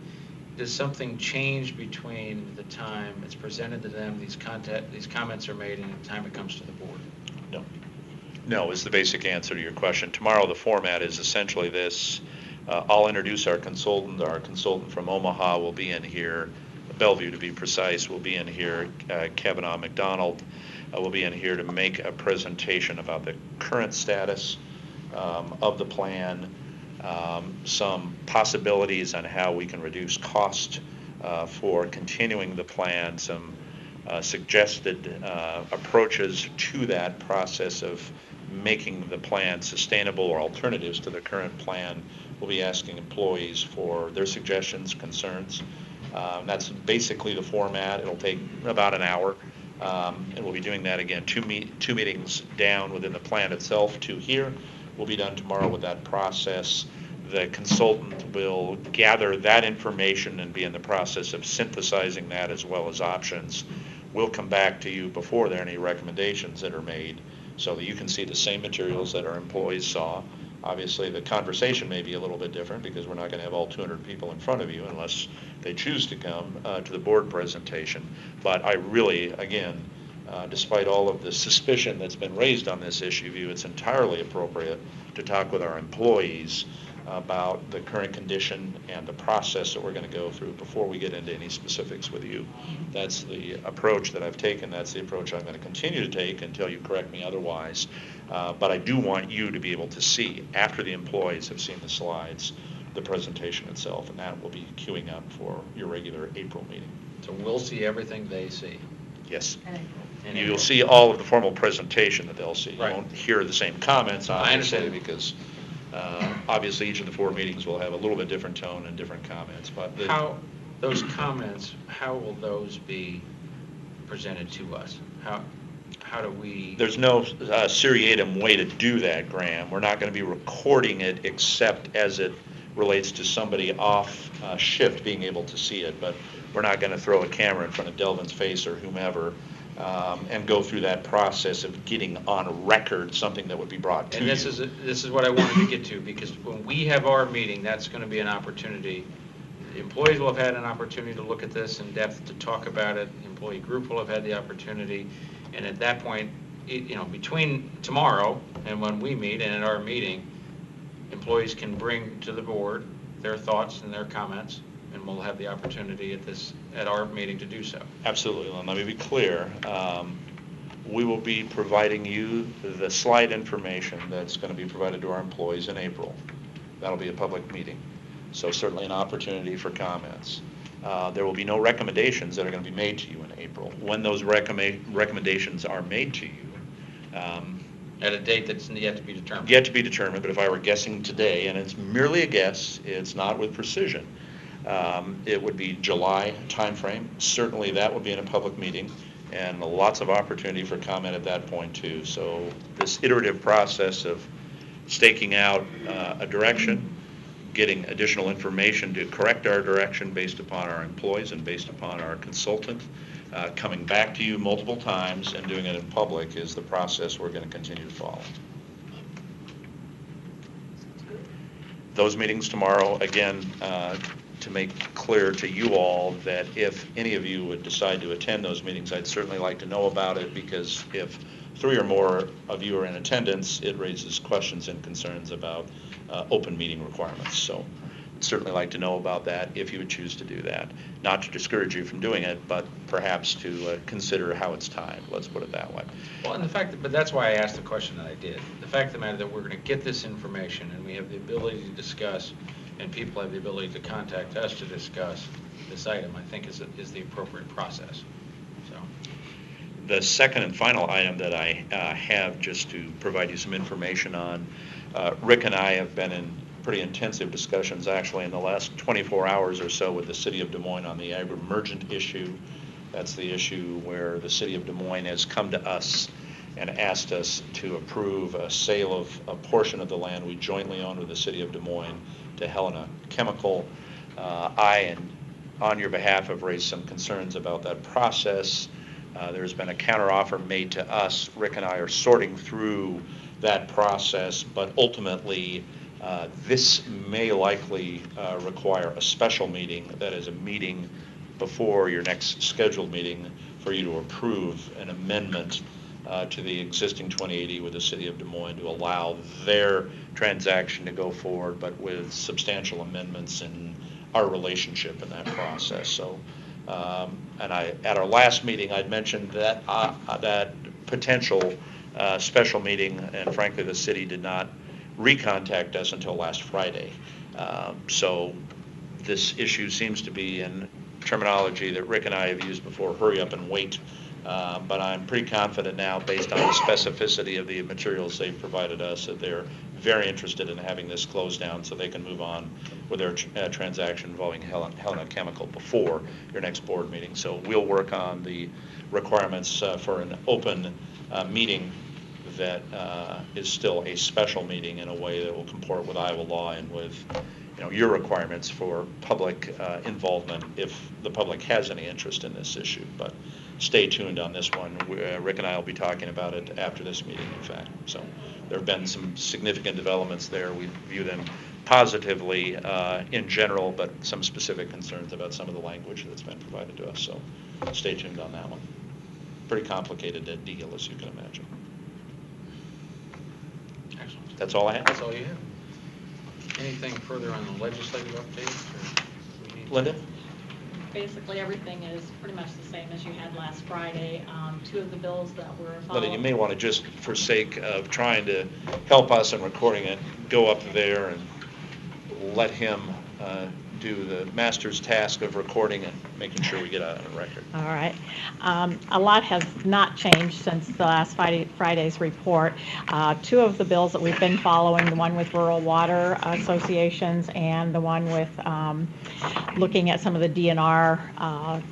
Does something change between the time it's presented to them, these comments are made, and the time it comes to the board? No. No is the basic answer to your question. Tomorrow the format is essentially this. I'll introduce our consultant. Our consultant from Omaha will be in here. Bellevue, to be precise, will be in here. Kevin McDonald. will be in here to make a presentation about the current status of the plan, some possibilities on how we can reduce cost for continuing the plan, some suggested approaches to that process of making the plan sustainable or alternatives to the current plan. We'll be asking employees for their suggestions, concerns. That's basically the format. It'll take about an hour. And we'll be doing that again, two meetings down within the plan itself, 2 here. We'll be done tomorrow with that process. The consultant will gather that information and be in the process of synthesizing that as well as options. We'll come back to you before there are any recommendations that are made so that you can see the same materials that our employees saw. Obviously, the conversation may be a little bit different because we're not going to have all 200 people in front of you unless they choose to come to the board presentation. But I really, again, despite all of the suspicion that's been raised on this issue, view it's entirely appropriate to talk with our employees about the current condition and the process that we're going to go through before we get into any specifics with you. That's the approach that I've taken. That's the approach I'm going to continue to take until you correct me otherwise. But I do want you to be able to see, after the employees have seen the slides, the presentation itself, and that will be queuing up for your regular April meeting. So we'll see everything they see. Yes. And You'll see all of the formal presentation that they'll see. You Right. won't hear the same comments, obviously, I understand. because obviously each of the 4 meetings will have a little bit different tone and different comments. But How, those comments, how will those be presented to us? How do we? There's no seriatim way to do that, Graham. We're not going to be recording it except as it relates to somebody off shift being able to see it. But we're not going to throw a camera in front of Delvin's face or whomever and go through that process of getting on record something that would be brought to And this you. is what I wanted to get to, because when we have our meeting, that's going to be an opportunity. The employees will have had an opportunity to look at this in depth, to talk about it. The employee group will have had the opportunity. And at that point, between tomorrow and when we meet and at our meeting, employees can bring to the board their thoughts and their comments, and we'll have the opportunity at our meeting to do so. Absolutely. And let me be clear. We will be providing you the slide information that's going to be provided to our employees in April. That'll be a public meeting. So certainly an opportunity for comments. There will be no recommendations that are going to be made to you in April. When those recommendations are made to you, At a date that's yet to be determined. yet to be determined, but if I were guessing today, and it's merely a guess, it's not with precision, it would be July timeframe. Certainly that would be in a public meeting, and lots of opportunity for comment at that point too. So this iterative process of staking out a direction, getting additional information to correct our direction based upon our employees and based upon our consultant, coming back to you multiple times and doing it in public is the process we're going to continue to follow. Those meetings tomorrow, again, to make clear to you all that if any of you would decide to attend those meetings, I'd certainly like to know about it, because if 3 or more of you are in attendance, it raises questions and concerns about open meeting requirements. So I'd certainly like to know about that if you would choose to do that. Not to discourage you from doing it, but perhaps to consider how it's timed. Let's put it that way. Well, and but that's why I asked the question that I did. The fact of the matter that we're going to get this information and we have the ability to discuss, and people have the ability to contact us to discuss this item, I think is the appropriate process. So. The second and final item that I have, just to provide you some information on, Rick and I have been in pretty intensive discussions actually in the last 24 hours or so with the City of Des Moines on the agri-emergent issue. That's the issue where the City of Des Moines has come to us and asked us to approve a sale of a portion of the land we jointly own with the City of Des Moines to Helena Chemical. I, and on your behalf, have raised some concerns about that process. There's been a counteroffer made to us. Rick and I are sorting through that process, but ultimately this may likely require a special meeting, that is a meeting before your next scheduled meeting, for you to approve an amendment to the existing 2080 with the City of Des Moines to allow their transaction to go forward, but with substantial amendments in our relationship in that process. So, and at our last meeting, I'd mentioned that that potential special meeting, and frankly, the city did not recontact us until last Friday. So this issue seems to be in terminology that Rick and I have used before, hurry up and wait. But I'm pretty confident now, based on the specificity of the materials they've provided us, that they're very interested in having this closed down so they can move on with their transaction involving Helena Chemical before your next board meeting. So we'll work on the requirements for an open meeting that is still a special meeting in a way that will comport with Iowa law and with your requirements for public involvement if the public has any interest in this issue. But stay tuned on this one. Rick and I will be talking about it after this meeting, in fact. So there have been some significant developments there. We view them positively in general, but some specific concerns about some of the language that's been provided to us. So stay tuned on that one. Pretty complicated deal, as you can imagine. Excellent. That's all I have. That's all you have. Anything further on the legislative updates? Linda? Basically, everything is pretty much the same as you had last Friday. Two of the bills that were followed. Linda, you may want to just, for sake of trying to help us in recording it, go up there and let him do the master's task of recording and making sure we get it on record. All right. A lot has not changed since the last Friday's report. Two of the bills that we've been following, the one with rural water associations and the one with looking at some of the DNR.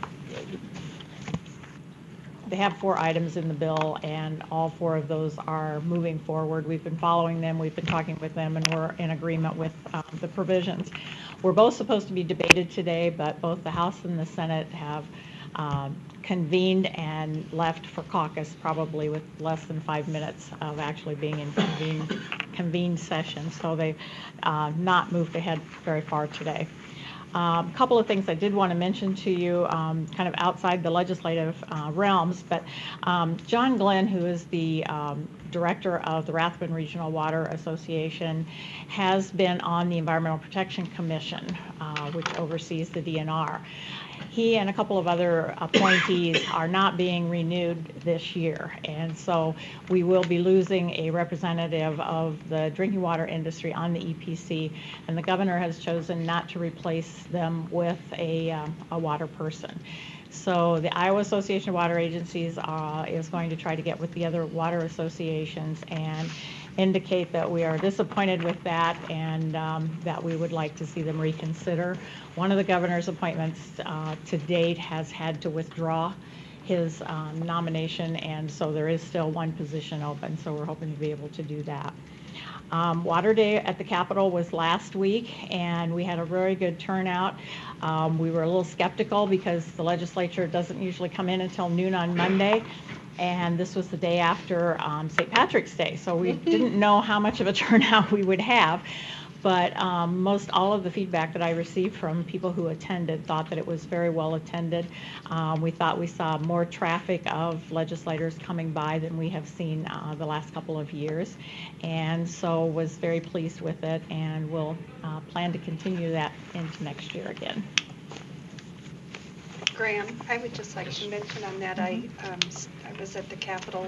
They have 4 items in the bill, and all 4 of those are moving forward. We've been following them, we've been talking with them, and we're in agreement with the provisions. We're both supposed to be debated today, but both the House and the Senate have convened and left for caucus, probably with less than 5 minutes of actually being in convened session. So they've not moved ahead very far today. A couple of things I did want to mention to you, kind of outside the legislative realms, but John Glenn, who is the director of the Rathbun Regional Water Association, has been on the Environmental Protection Commission, which oversees the DNR. He and a couple of other appointees are not being renewed this year, and so we will be losing a representative of the drinking water industry on the EPC, and the governor has chosen not to replace them with a water person. So the Iowa Association of Water Agencies is going to try to get with the other water associations and indicate that we are disappointed with that and that we would like to see them reconsider. One of the governor's appointments to date has had to withdraw his nomination, and so there is still one position open, so we're hoping to be able to do that. Water Day at the Capitol was last week, and we had a very good turnout. We were a little skeptical because the legislature doesn't usually come in until noon on Monday, and this was the day after St. Patrick's Day, so we didn't know how much of a turnout we would have. But most all of the feedback that I received from people who attended thought that it was very well attended. We thought we saw more traffic of legislators coming by than we have seen the last couple of years, and so was very pleased with it, and will plan to continue that into next year again. Graham, I would just like to mention on that, I was at the Capitol,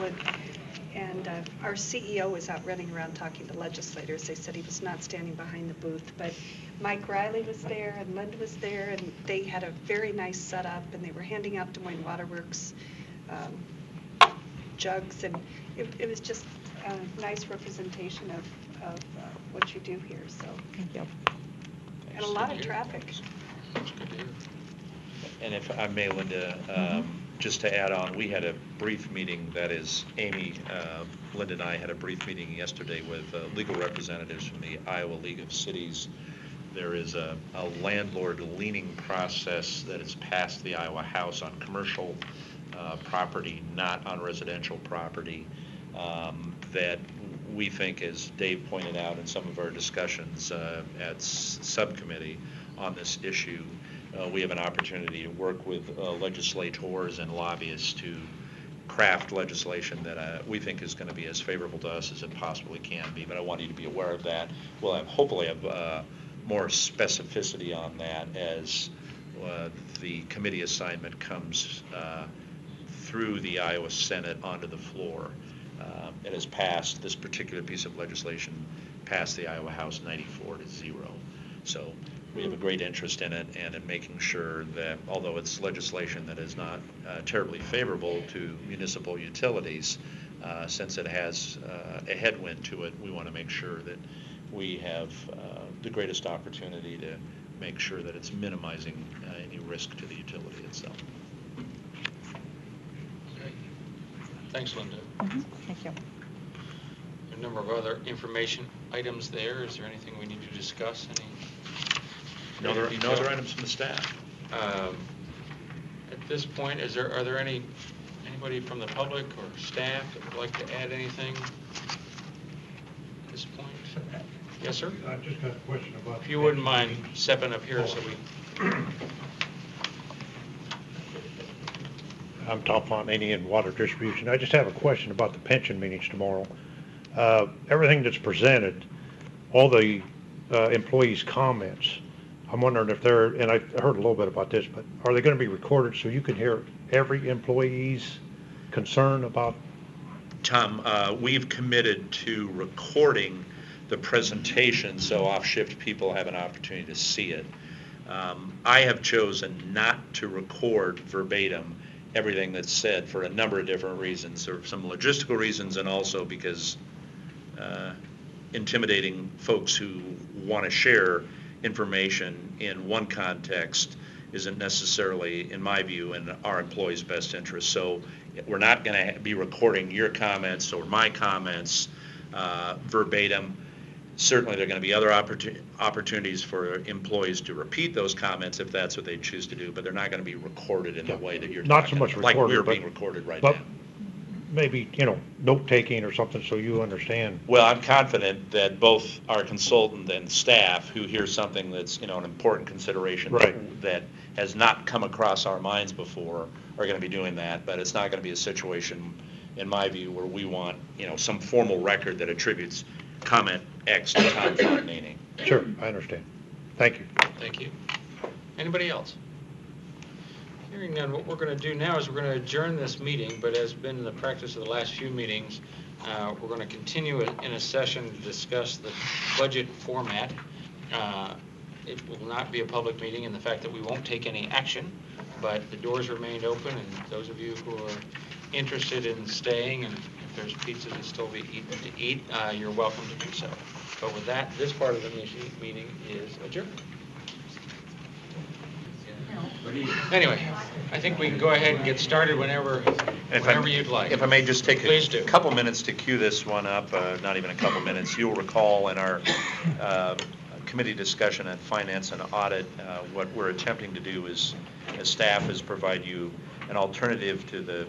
and our CEO was out running around talking to legislators. They said he was not standing behind the booth, but Mike Riley was there and Linda was there, and they had a very nice setup, and they were handing out Des Moines Water Works jugs, and it was just a nice representation of what you do here. So thank you. And a lot of traffic. That's good to hear. And if I may, Linda, just to add on, we had a brief meeting, that is Amy, Linda and I had a brief meeting yesterday with legal representatives from the Iowa League of Cities. There is a landlord leaning process that has passed the Iowa House on commercial property, not on residential property, that we think, as Dave pointed out in some of our discussions at subcommittee on this issue, we have an opportunity to work with legislators and lobbyists to craft legislation that we think is going to be as favorable to us as it possibly can be. But I want you to be aware of that. We'll hopefully have more specificity on that as the committee assignment comes through the Iowa Senate onto the floor. It has passed, this particular piece of legislation passed the Iowa House 94-0. So we have a great interest in it and in making sure that, although it's legislation that is not terribly favorable to municipal utilities, since it has a headwind to it, we want to make sure that we have the greatest opportunity to make sure that it's minimizing any risk to the utility itself. Great. Thanks, Linda. Thank you. A number of other information items there. Is there anything we need to discuss? No other items from the staff. At this point, are there anybody from the public or staff that would like to add anything at this point? Yes, sir? I just got a question about. If you wouldn't mind stepping up here so we. I'm Tom Fontanini in Water Distribution. I just have a question about the pension meetings tomorrow. Everything that's presented, all the employees' comments, I'm wondering if they're, and I heard a little bit about this, but are they going to be recorded so you can hear every employee's concern about? Tom, we've committed to recording the presentation so off-shift people have an opportunity to see it. I have chosen not to record verbatim everything that's said for a number of different reasons, or some logistical reasons, and also because intimidating folks who want to share information in one context isn't necessarily, in my view, in our employees' best interest. So we're not going to be recording your comments or my comments verbatim. Certainly there are going to be other opportunities for employees to repeat those comments if that's what they choose to do, but they're not going to be recorded in the way that you're Not talking so much about, like recorded, we're but- being recorded right but now. Maybe, note-taking or something so you understand. Well, I'm confident that both our consultant and staff who hear something that's, an important consideration Right. that has not come across our minds before are going to be doing that, but it's not going to be a situation, in my view, where we want, some formal record that attributes comment X to Tom Fontanini. Sure, I understand. Thank you. Thank you. Anybody else? Hearing none, what we're going to do now is we're going to adjourn this meeting, but as been the practice of the last few meetings, we're going to continue in a session to discuss the budget format. It will not be a public meeting in the fact that we won't take any action, but the doors remain open, and those of you who are interested in staying, and if there's pizza to still be eaten to eat, you're welcome to do so. But with that, this part of the meeting is adjourned. Anyway, I think we can go ahead and get started whenever you'd like. If I may just take Please a do. couple minutes to cue this one up, not even a couple minutes. You'll recall in our committee discussion on finance and audit, what we're attempting to do is, as staff, is provide you an alternative to the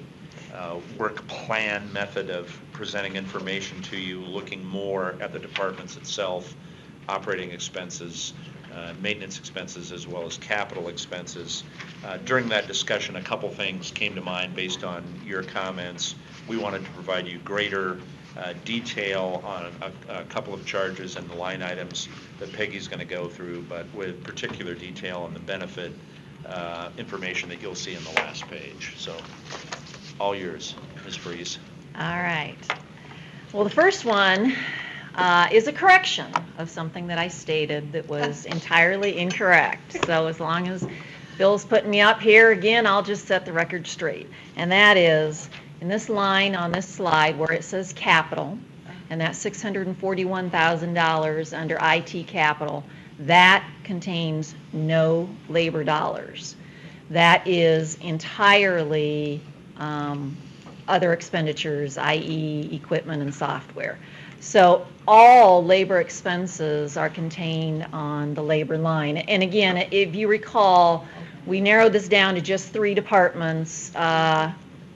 work plan method of presenting information to you, looking more at the departments itself, operating expenses, maintenance expenses, as well as capital expenses. During that discussion, a couple things came to mind based on your comments. We wanted to provide you greater detail on a couple of charges and the line items that Peggy's going to go through, but with particular detail on the benefit information that you'll see in the last page. So, all yours, Ms. Freeze. All right. Well, the first one is a correction of something that I stated that was entirely incorrect. So as long as Bill's putting me up here again, I'll just set the record straight. And that is, in this line on this slide where it says capital, and that's $641,000 under IT capital, that contains no labor dollars. That is entirely other expenditures, i.e. equipment and software. So all labor expenses are contained on the labor line. And again, if you recall, we narrowed this down to just 3 departments.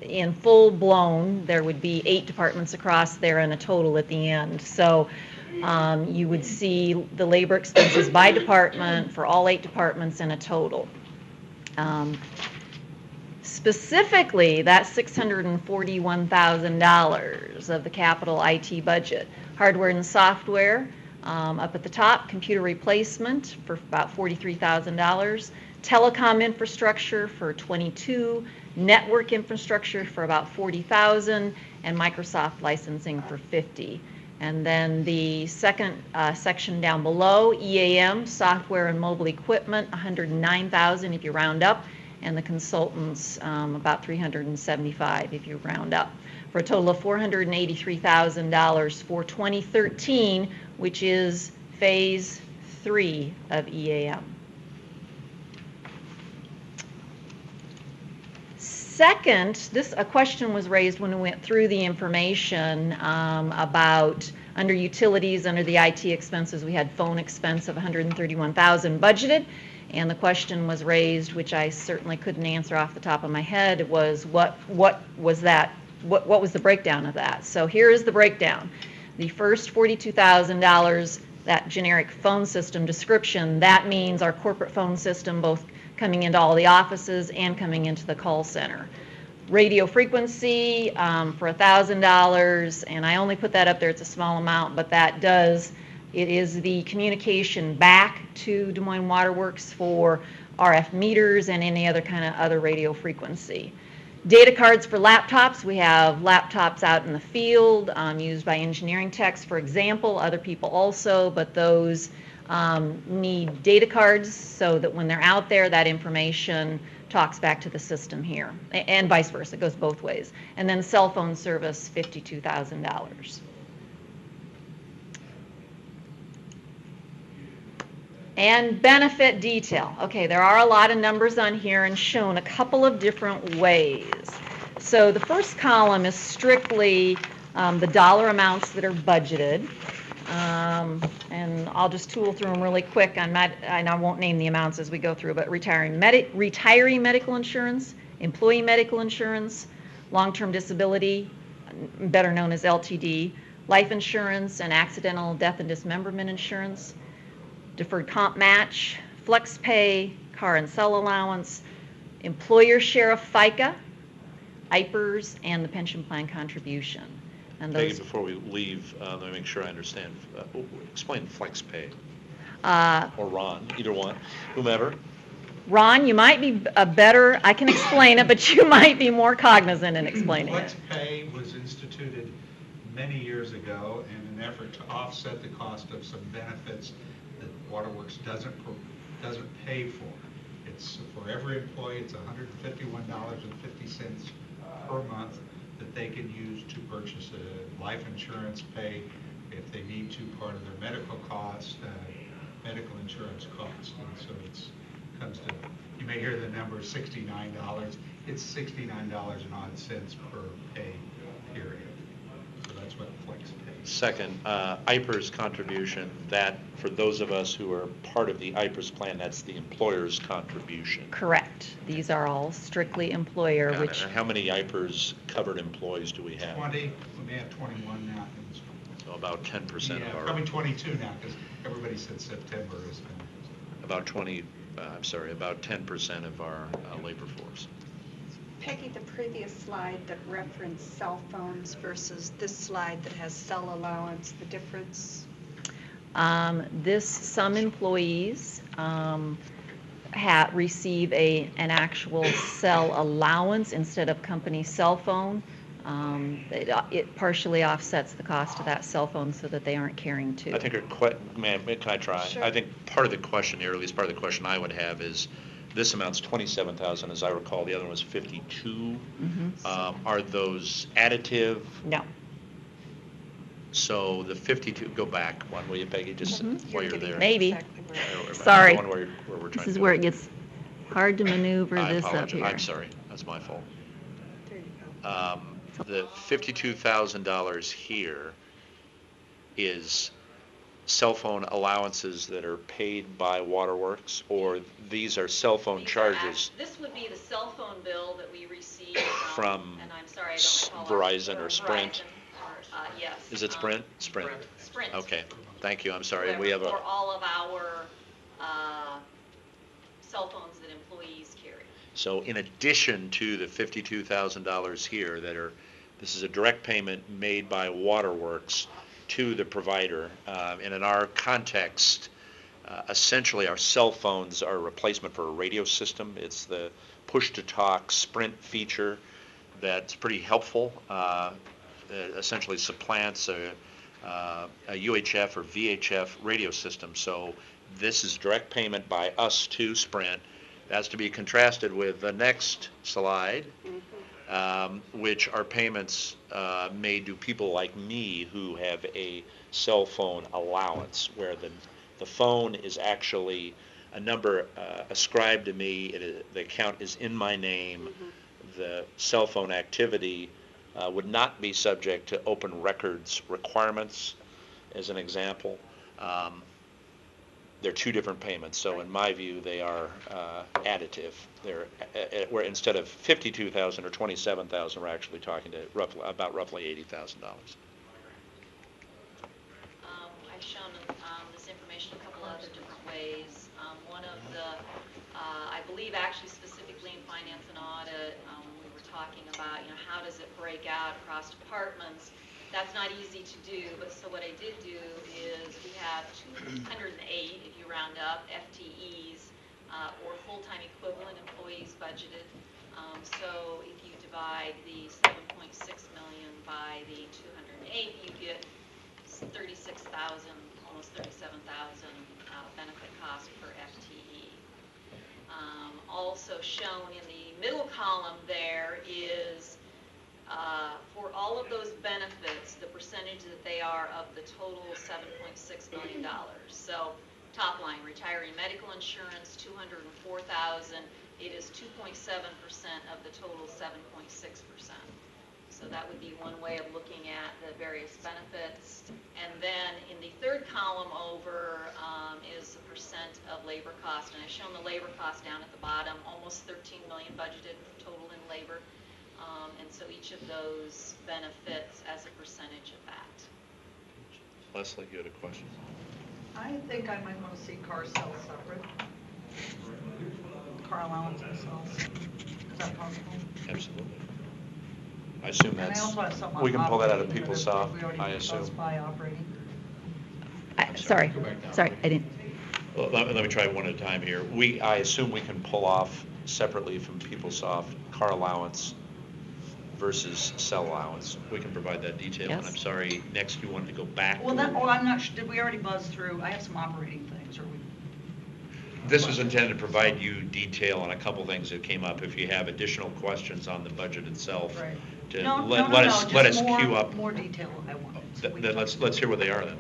In full blown, there would be 8 departments across there and a total at the end. So you would see the labor expenses by department for all 8 departments and a total. Specifically, that $641,000 of the capital IT budget. Hardware and software, up at the top, computer replacement for about $43,000. Telecom infrastructure for $22,000, network infrastructure for about $40,000, and Microsoft licensing for $50,000. And then the second section down below, EAM, software and mobile equipment, $109,000 if you round up, and the consultants about $375,000 if you round up, for a total of $483,000 for 2013, which is phase 3 of EAM. Second, a question was raised when we went through the information about under utilities, under the IT expenses, we had phone expense of $131,000 budgeted, and the question was raised, which I certainly couldn't answer off the top of my head, was what was that? What was the breakdown of that? So here is the breakdown. The first $42,000, that generic phone system description, that means our corporate phone system, both coming into all the offices and coming into the call center. Radio frequency for $1,000, and I only put that up there, it's a small amount, but it is the communication back to Des Moines Water Works for RF meters and any other kind of other radio frequency. Data cards for laptops. We have laptops out in the field used by engineering techs, for example, other people also, but those need data cards so that when they're out there, that information talks back to the system here, and vice versa. It goes both ways. And then cell phone service, $52,000. And benefit detail. Okay, there are a lot of numbers on here and shown a couple of different ways. So the first column is strictly the dollar amounts that are budgeted. And I'll just tool through them really quick. And I won't name the amounts as we go through, but retiree medical insurance, employee medical insurance, long-term disability, better known as LTD, life insurance and accidental death and dismemberment insurance, deferred comp match, flex pay, car and cell allowance, employer share of FICA, IPERS, and the pension plan contribution. And Peggy, those, before we leave, let me make sure I understand. Explain flex pay. Or Ron, either one, whomever. Ron, you might be I can explain it, but you might be more cognizant in explaining Flex it. pay was instituted many years ago in an effort to offset the cost of some benefits that Waterworks doesn't pay for. It's for every employee, it's $151.50 per month that they can use to purchase a life insurance pay if they need to, part of their medical costs, medical insurance costs. And so it comes to, you may hear the number $69. It's $69 and odd cents per pay period. So that's what flex pays. Second, IPERS contribution, that for those of us who are part of the IPERS plan, that's the employer's contribution. Correct. These are all strictly employer, Got which... it. And how many IPERS covered employees do we have? 20, we may have 21 now. So about 10% Yeah, of our... probably 22 now, because everybody said September is when. About 10% of our labor force. Peggy, the previous slide that referenced cell phones versus this slide that has cell allowance, the difference? Some employees receive an actual cell allowance instead of company cell phone. It partially offsets the cost of that cell phone so that they aren't carrying two. I think can I try? Sure. I think part of the question here, or at least part of the question I would have is, this amount's $27,000, as I recall. The other one was $52,000. Mm-hmm. Are those additive? No. So the 52, go back one, will you, Peggy, just while you're there? Maybe. Exactly where- Sorry. The one where we're trying This to is do where it. it gets hard to maneuver I this up apologize. here. I'm sorry, that's my fault. There you go. The $52,000 here is cell phone allowances that are paid by Waterworks, or these are cell phone charges This would be the cell phone bill that we receive from and I'm sorry, I don't recall Verizon or Sprint? yes. Is it Sprint? Sprint. Sprint. Okay, thank you, I'm sorry. We have For a, all of our cell phones that employees carry. so in addition to the $52,000 here this is a direct payment made by Waterworks to the provider. And in our context, essentially our cell phones are a replacement for a radio system. It's the push-to-talk Sprint feature that's pretty helpful. It essentially supplants a UHF or VHF radio system. So this is direct payment by us to Sprint. That's to be contrasted with the next slide, which are payments made to people like me who have a cell phone allowance, where the phone is actually a number ascribed to me. The account is in my name. The cell phone activity would not be subject to open records requirements, as an example. They're two different payments, so in my view, they are additive. They're where instead of 52,000 or 27,000, we're actually talking to roughly $80,000. I've shown this information a couple other different ways. One of the, I believe actually specifically in finance and audit, we were talking about, how does it break out across departments? That's not easy to do, but so what I did do is we have 208, if you round up, FTEs or full-time equivalent employees budgeted. So if you divide the 7.6 million by the 208, you get 36,000, almost 37,000 benefit cost per FTE. Also shown in the middle column there is for all of those benefits, the percentage that they are of the total $7.6 million. So top line, retiree medical insurance, $204,000. It is 2.7% of the total 7.6%. So that would be one way of looking at the various benefits. And then in the third column over is the percent of labor cost. And I've shown the labor cost down at the bottom, almost 13 million budgeted total in labor. And so each of those benefits as a percentage of that. Leslie, you had a question? I think I might want to see car sales separate. Car allowance and sales. Is that possible? Absolutely. I assume And I that's, also have something on we can pull that out of operating, but PeopleSoft, we already I assume. discussed by operating. Sorry, I didn't. Well, let me try one at a time here. I assume we can pull off separately from PeopleSoft car allowance versus cell allowance. We can provide that detail. Yes. And I'm sorry, next you wanted to go back. Well, I'm not sure, did we already buzz through? I have some operating things, or we? This was intended to provide you detail on a couple things that came up. If you have additional questions on the budget itself, Right. to No, let us just queue up. more detail I wanted. So we Then can- let's hear what they are then.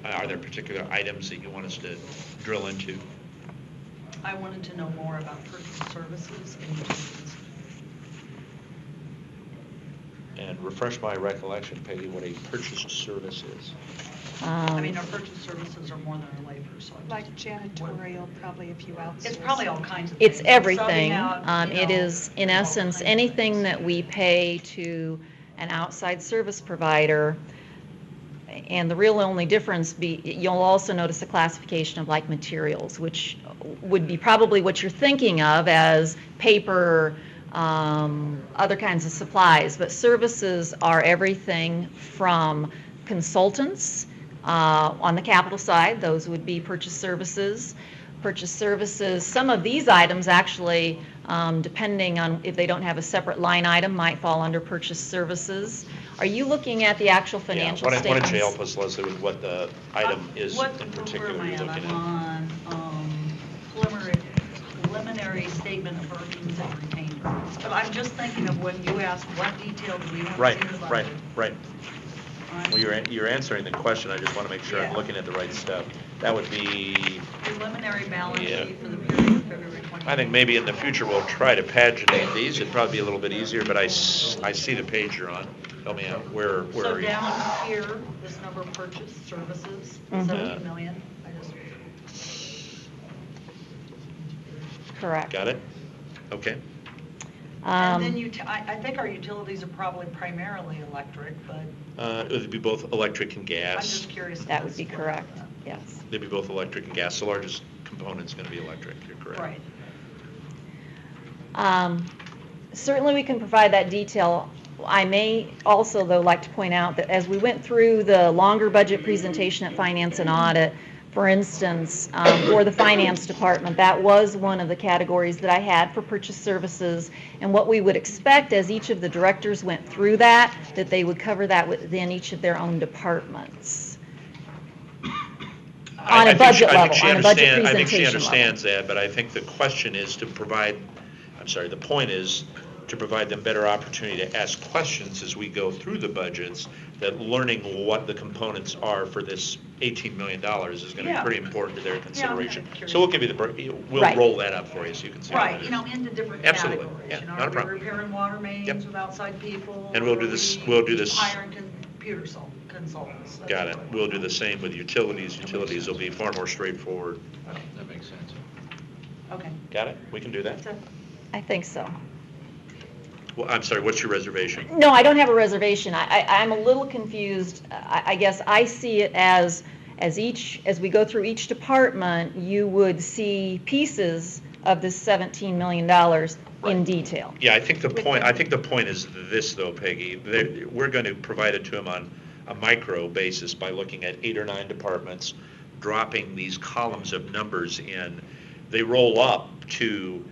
Are there particular items that you want us to drill into? I wanted to know more about purchase services and utilities. And refresh my recollection, Peggy, what a purchase service is. I mean, our purchase services are more than our labor, so. Like janitorial, probably if you outsource. It's probably all kinds of things. It's everything. Subbing out, It is, in all essence, kinds of anything things. that we pay to an outside service provider. And the real only difference you'll also notice a classification of like materials, which would be probably what you're thinking of as paper, other kinds of supplies. But services are everything from consultants on the capital side. Those would be purchase services. Purchase services, some of these items actually, depending on if they don't have a separate line item, might fall under purchase services. Are you looking at the actual financial Why statements? don't you help us, Leslie, with what the item is in particular Where am I you're at? looking I'm at? on preliminary statement of earnings and retained earnings. But I'm just thinking of when you asked what detail do we want to see in the budget? Right. I'm- Well, you're answering the question. I just want to make sure I'm Yeah. looking at the right stuff. That would be, Preliminary balance Yeah. sheet for the period of February 20. I think maybe in the future we'll try to paginate these. It'd probably be a little bit easier, but I see the page you're on. Help me out. Where So are you? down here, this number of purchase services, Mhm. 17 million. Correct. Got it? Okay. And then I think our utilities are probably primarily electric, but It would be both electric and I'm gas. just curious. if That would that's be what correct, that- yes. They'd be both electric and gas. The largest component's going to be electric. You're correct. Right. Certainly we can provide that detail. I may also, though, like to point out that as we went through the longer budget presentation at Finance and Audit, For instance, for the finance department, that was one of the categories that I had for purchase services. And what we would expect as each of the directors went through that they would cover that within each of their own departments. On a budget level, on a budget presentation level. I think she understands that, but I think the question is to provide, the point is to provide them better opportunity to ask questions as we go through the budgets, that learning what the components are for this $18 million is going to be pretty important to their consideration. So we'll give you we'll Right. roll that up for you so you can see. Right, into different Absolutely. categories. Yeah, You know, not a are we problem. repairing water mains Yep. with outside people? And we'll or do are this- we we'll do this- Hiring computer consultants. That's Got it. what- We'll do the same with utilities. Utilities will be far more straightforward. That makes sense. Okay. Got it? We can do that? That's it. I think so. Well, I'm sorry, what's your reservation? No, I don't have a reservation. I'm a little confused. I guess I see it as we go through each department, you would see pieces of this $17 million in detail. Yeah, I think the point is this though, Peggy. We're going to provide it to them on a micro basis by looking at 8 or 9 departments, dropping these columns of numbers in. They roll up to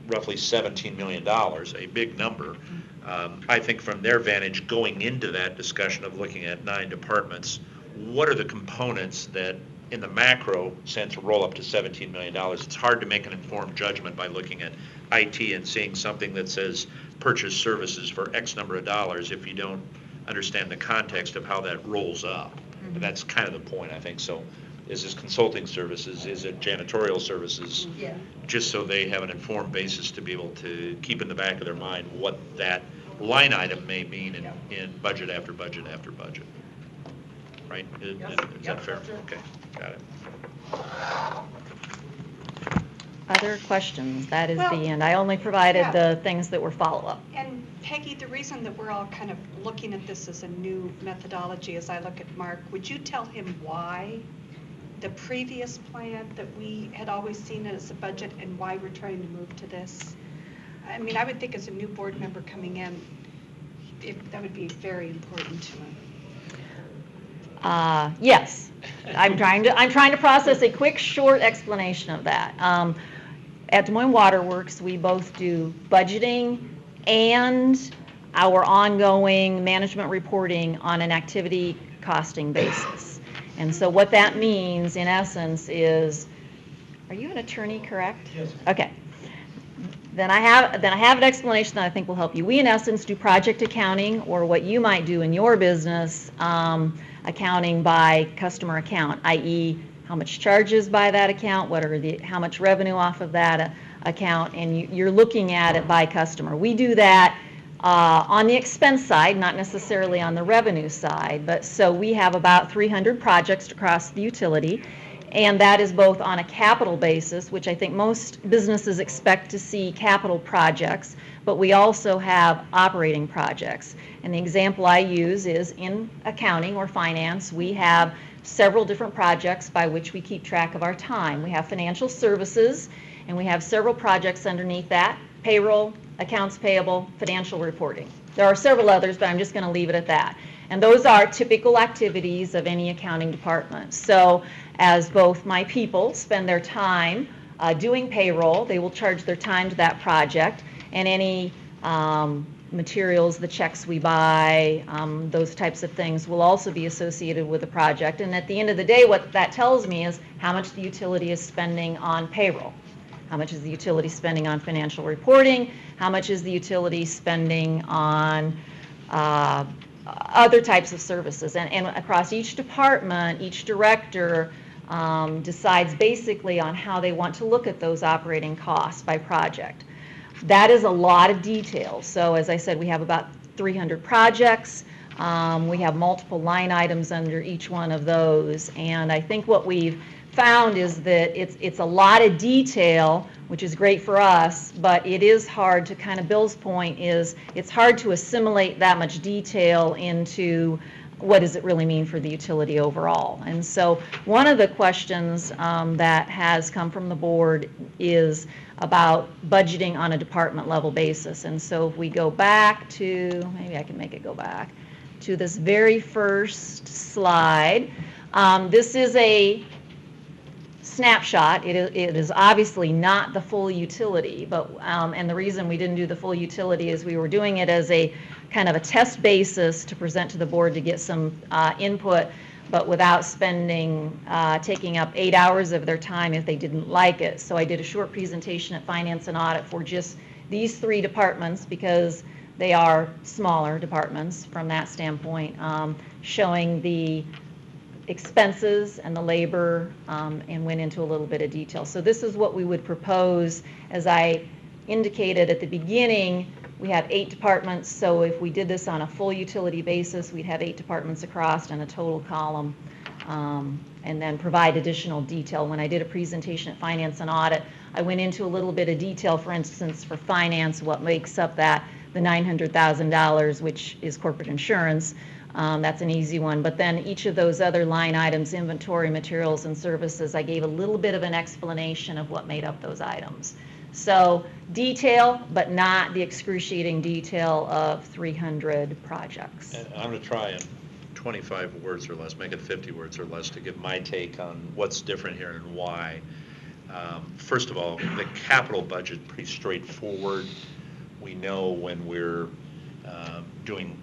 roughly $17 million, a big number. I think from their vantage, going into that discussion of looking at 9 departments, what are the components that in the macro sense roll up to $17 million? It's hard to make an informed judgment by looking at IT and seeing something that says purchase services for X number of dollars if you don't understand the context of how that rolls up. And that's kind of the point, I think. So is this consulting services? Is it janitorial services? Yeah. Just so they have an informed basis to be able to keep in the back of their mind what that line item may mean in budget after budget after budget. Right? Is that fair? That's it. Okay, got it. Other questions? That is the Well, end. I only provided yeah. the things that were follow-up. And Peggy, the reason that we're all kind of looking at this as a new methodology, as I look at Mark, would you tell him why the previous plan that we had always seen as a budget and why we're trying to move to this? I mean, I would think as a new board member coming in, that would be very important to him. Yes, I'm trying to process a quick, short explanation of that. At Des Moines Water Works, we both do budgeting and our ongoing management reporting on an activity costing basis. And so what that means, in essence, is, are you an attorney, correct? Yes. Okay. Then I have an explanation that I think will help you. We, in essence, do project accounting, or what you might do in your business, accounting by customer account, i.e., how much charges by that account, how much revenue off of that account, and you're looking at it by customer. We do that on the expense side, not necessarily on the revenue side, but so we have about 300 projects across the utility, and that is both on a capital basis, which I think most businesses expect to see capital projects, but we also have operating projects. And the example I use is in accounting or finance, we have several different projects by which we keep track of our time. We have financial services, and we have several projects underneath that: payroll, accounts payable, financial reporting. There are several others, but I'm just going to leave it at that. And those are typical activities of any accounting department. So as both my people spend their time doing payroll, they will charge their time to that project, and any materials, the checks we buy, those types of things will also be associated with the project. And at the end of the day, what that tells me is how much the utility is spending on payroll, how much is the utility spending on financial reporting, how much is the utility spending on other types of services. And across each department, each director decides basically on how they want to look at those operating costs by project. That is a lot of details. So as I said, we have about 300 projects. We have multiple line items under each one of those. And I think what we've found is that it's a lot of detail, which is great for us, but it is hard to, kind of Bill's point is, it's hard to assimilate that much detail into what does it really mean for the utility overall. And so one of the questions that has come from the board is about budgeting on a department level basis. And so if we go back to, maybe I can make it go back, to this very first slide, this is a snapshot. It is obviously not the full utility, but, and the reason we didn't do the full utility is we were doing it as a kind of a test basis to present to the board to get some input, but without spending, taking up 8 hours of their time if they didn't like it. So I did a short presentation at Finance and Audit for just these 3 departments because they are smaller departments from that standpoint, showing the expenses and the labor, and went into a little bit of detail. So this is what we would propose. As I indicated at the beginning, we have 8 departments, so if we did this on a full utility basis, we'd have 8 departments across and a total column, and then provide additional detail. When I did a presentation at Finance and Audit, I went into a little bit of detail, for instance, for finance, what makes up that, the $900,000, which is corporate insurance. That's an easy one. But then each of those other line items, inventory, materials, and services, I gave a little bit of an explanation of what made up those items. So detail, but not the excruciating detail of 300 projects. And I'm going to try in 25 words or less, make it 50 words or less, to give my take on what's different here and why. First of all, the capital budget, pretty straightforward. We know when we're doing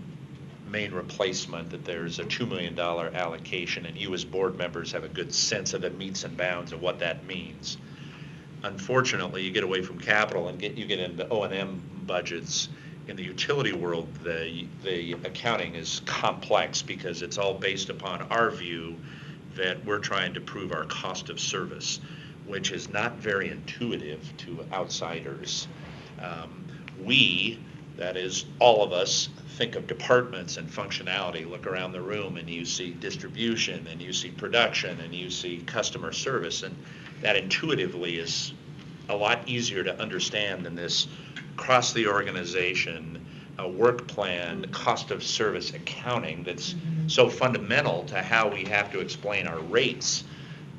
main replacement that there's a $2 million allocation, and you as board members have a good sense of the metes and bounds of what that means. Unfortunately, you get away from capital and you get into O&M budgets. In the utility world, the accounting is complex because it's all based upon our view that we're trying to prove our cost of service, which is not very intuitive to outsiders. That is all of us, think of departments and functionality, look around the room and you see distribution and you see production and you see customer service, and that intuitively is a lot easier to understand than this across the organization work plan, cost of service accounting that's so fundamental to how we have to explain our rates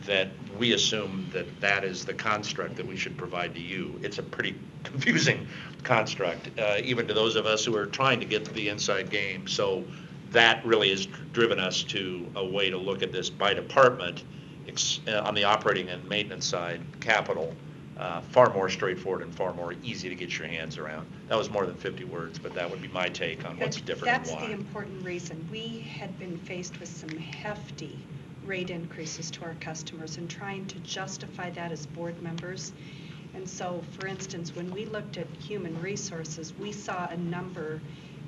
that we assume that that is the construct that we should provide to you. It's a pretty confusing construct, even to those of us who are trying to get to the inside game. So that really has driven us to a way to look at this by department on the operating and maintenance side, capital, far more straightforward and far more easy to get your hands around. That was more than 50 words, but that would be my take on what's different and why. That's the important reason. We had been faced with some hefty rate increases to our customers and trying to justify that as board members. And so, for instance, when we looked at human resources, we saw a number,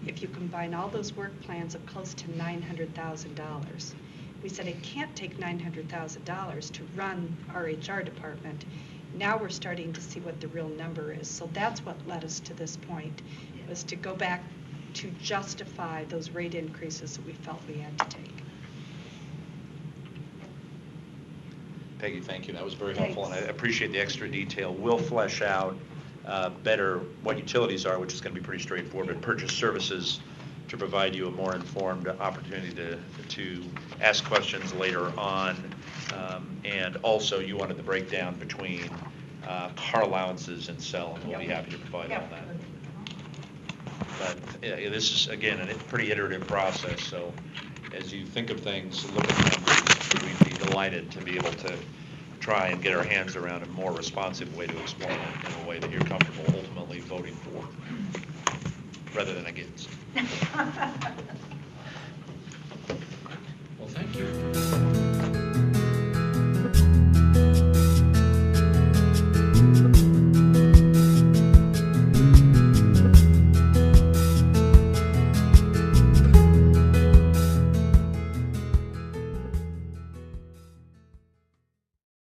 if you combine all those work plans, of close to $900,000. We said it can't take $900,000 to run our HR department. Now we're starting to see what the real number is. So that's what led us to this point, was to go back to justify those rate increases that we felt we had to take. Peggy, thank you. That was very helpful, and I appreciate the extra detail. We'll flesh out better what utilities are, which is going to be pretty straightforward, but purchase services to provide you a more informed opportunity to ask questions later on. And also, you wanted the breakdown between car allowances and cell, and we'll be happy to provide all that. But this is, again, a pretty iterative process, so as you think of things, look at the numbers, we'd be delighted to be able to try and get our hands around a more responsive way to explain it in a way that you're comfortable ultimately voting for, rather than against. Well, thank you.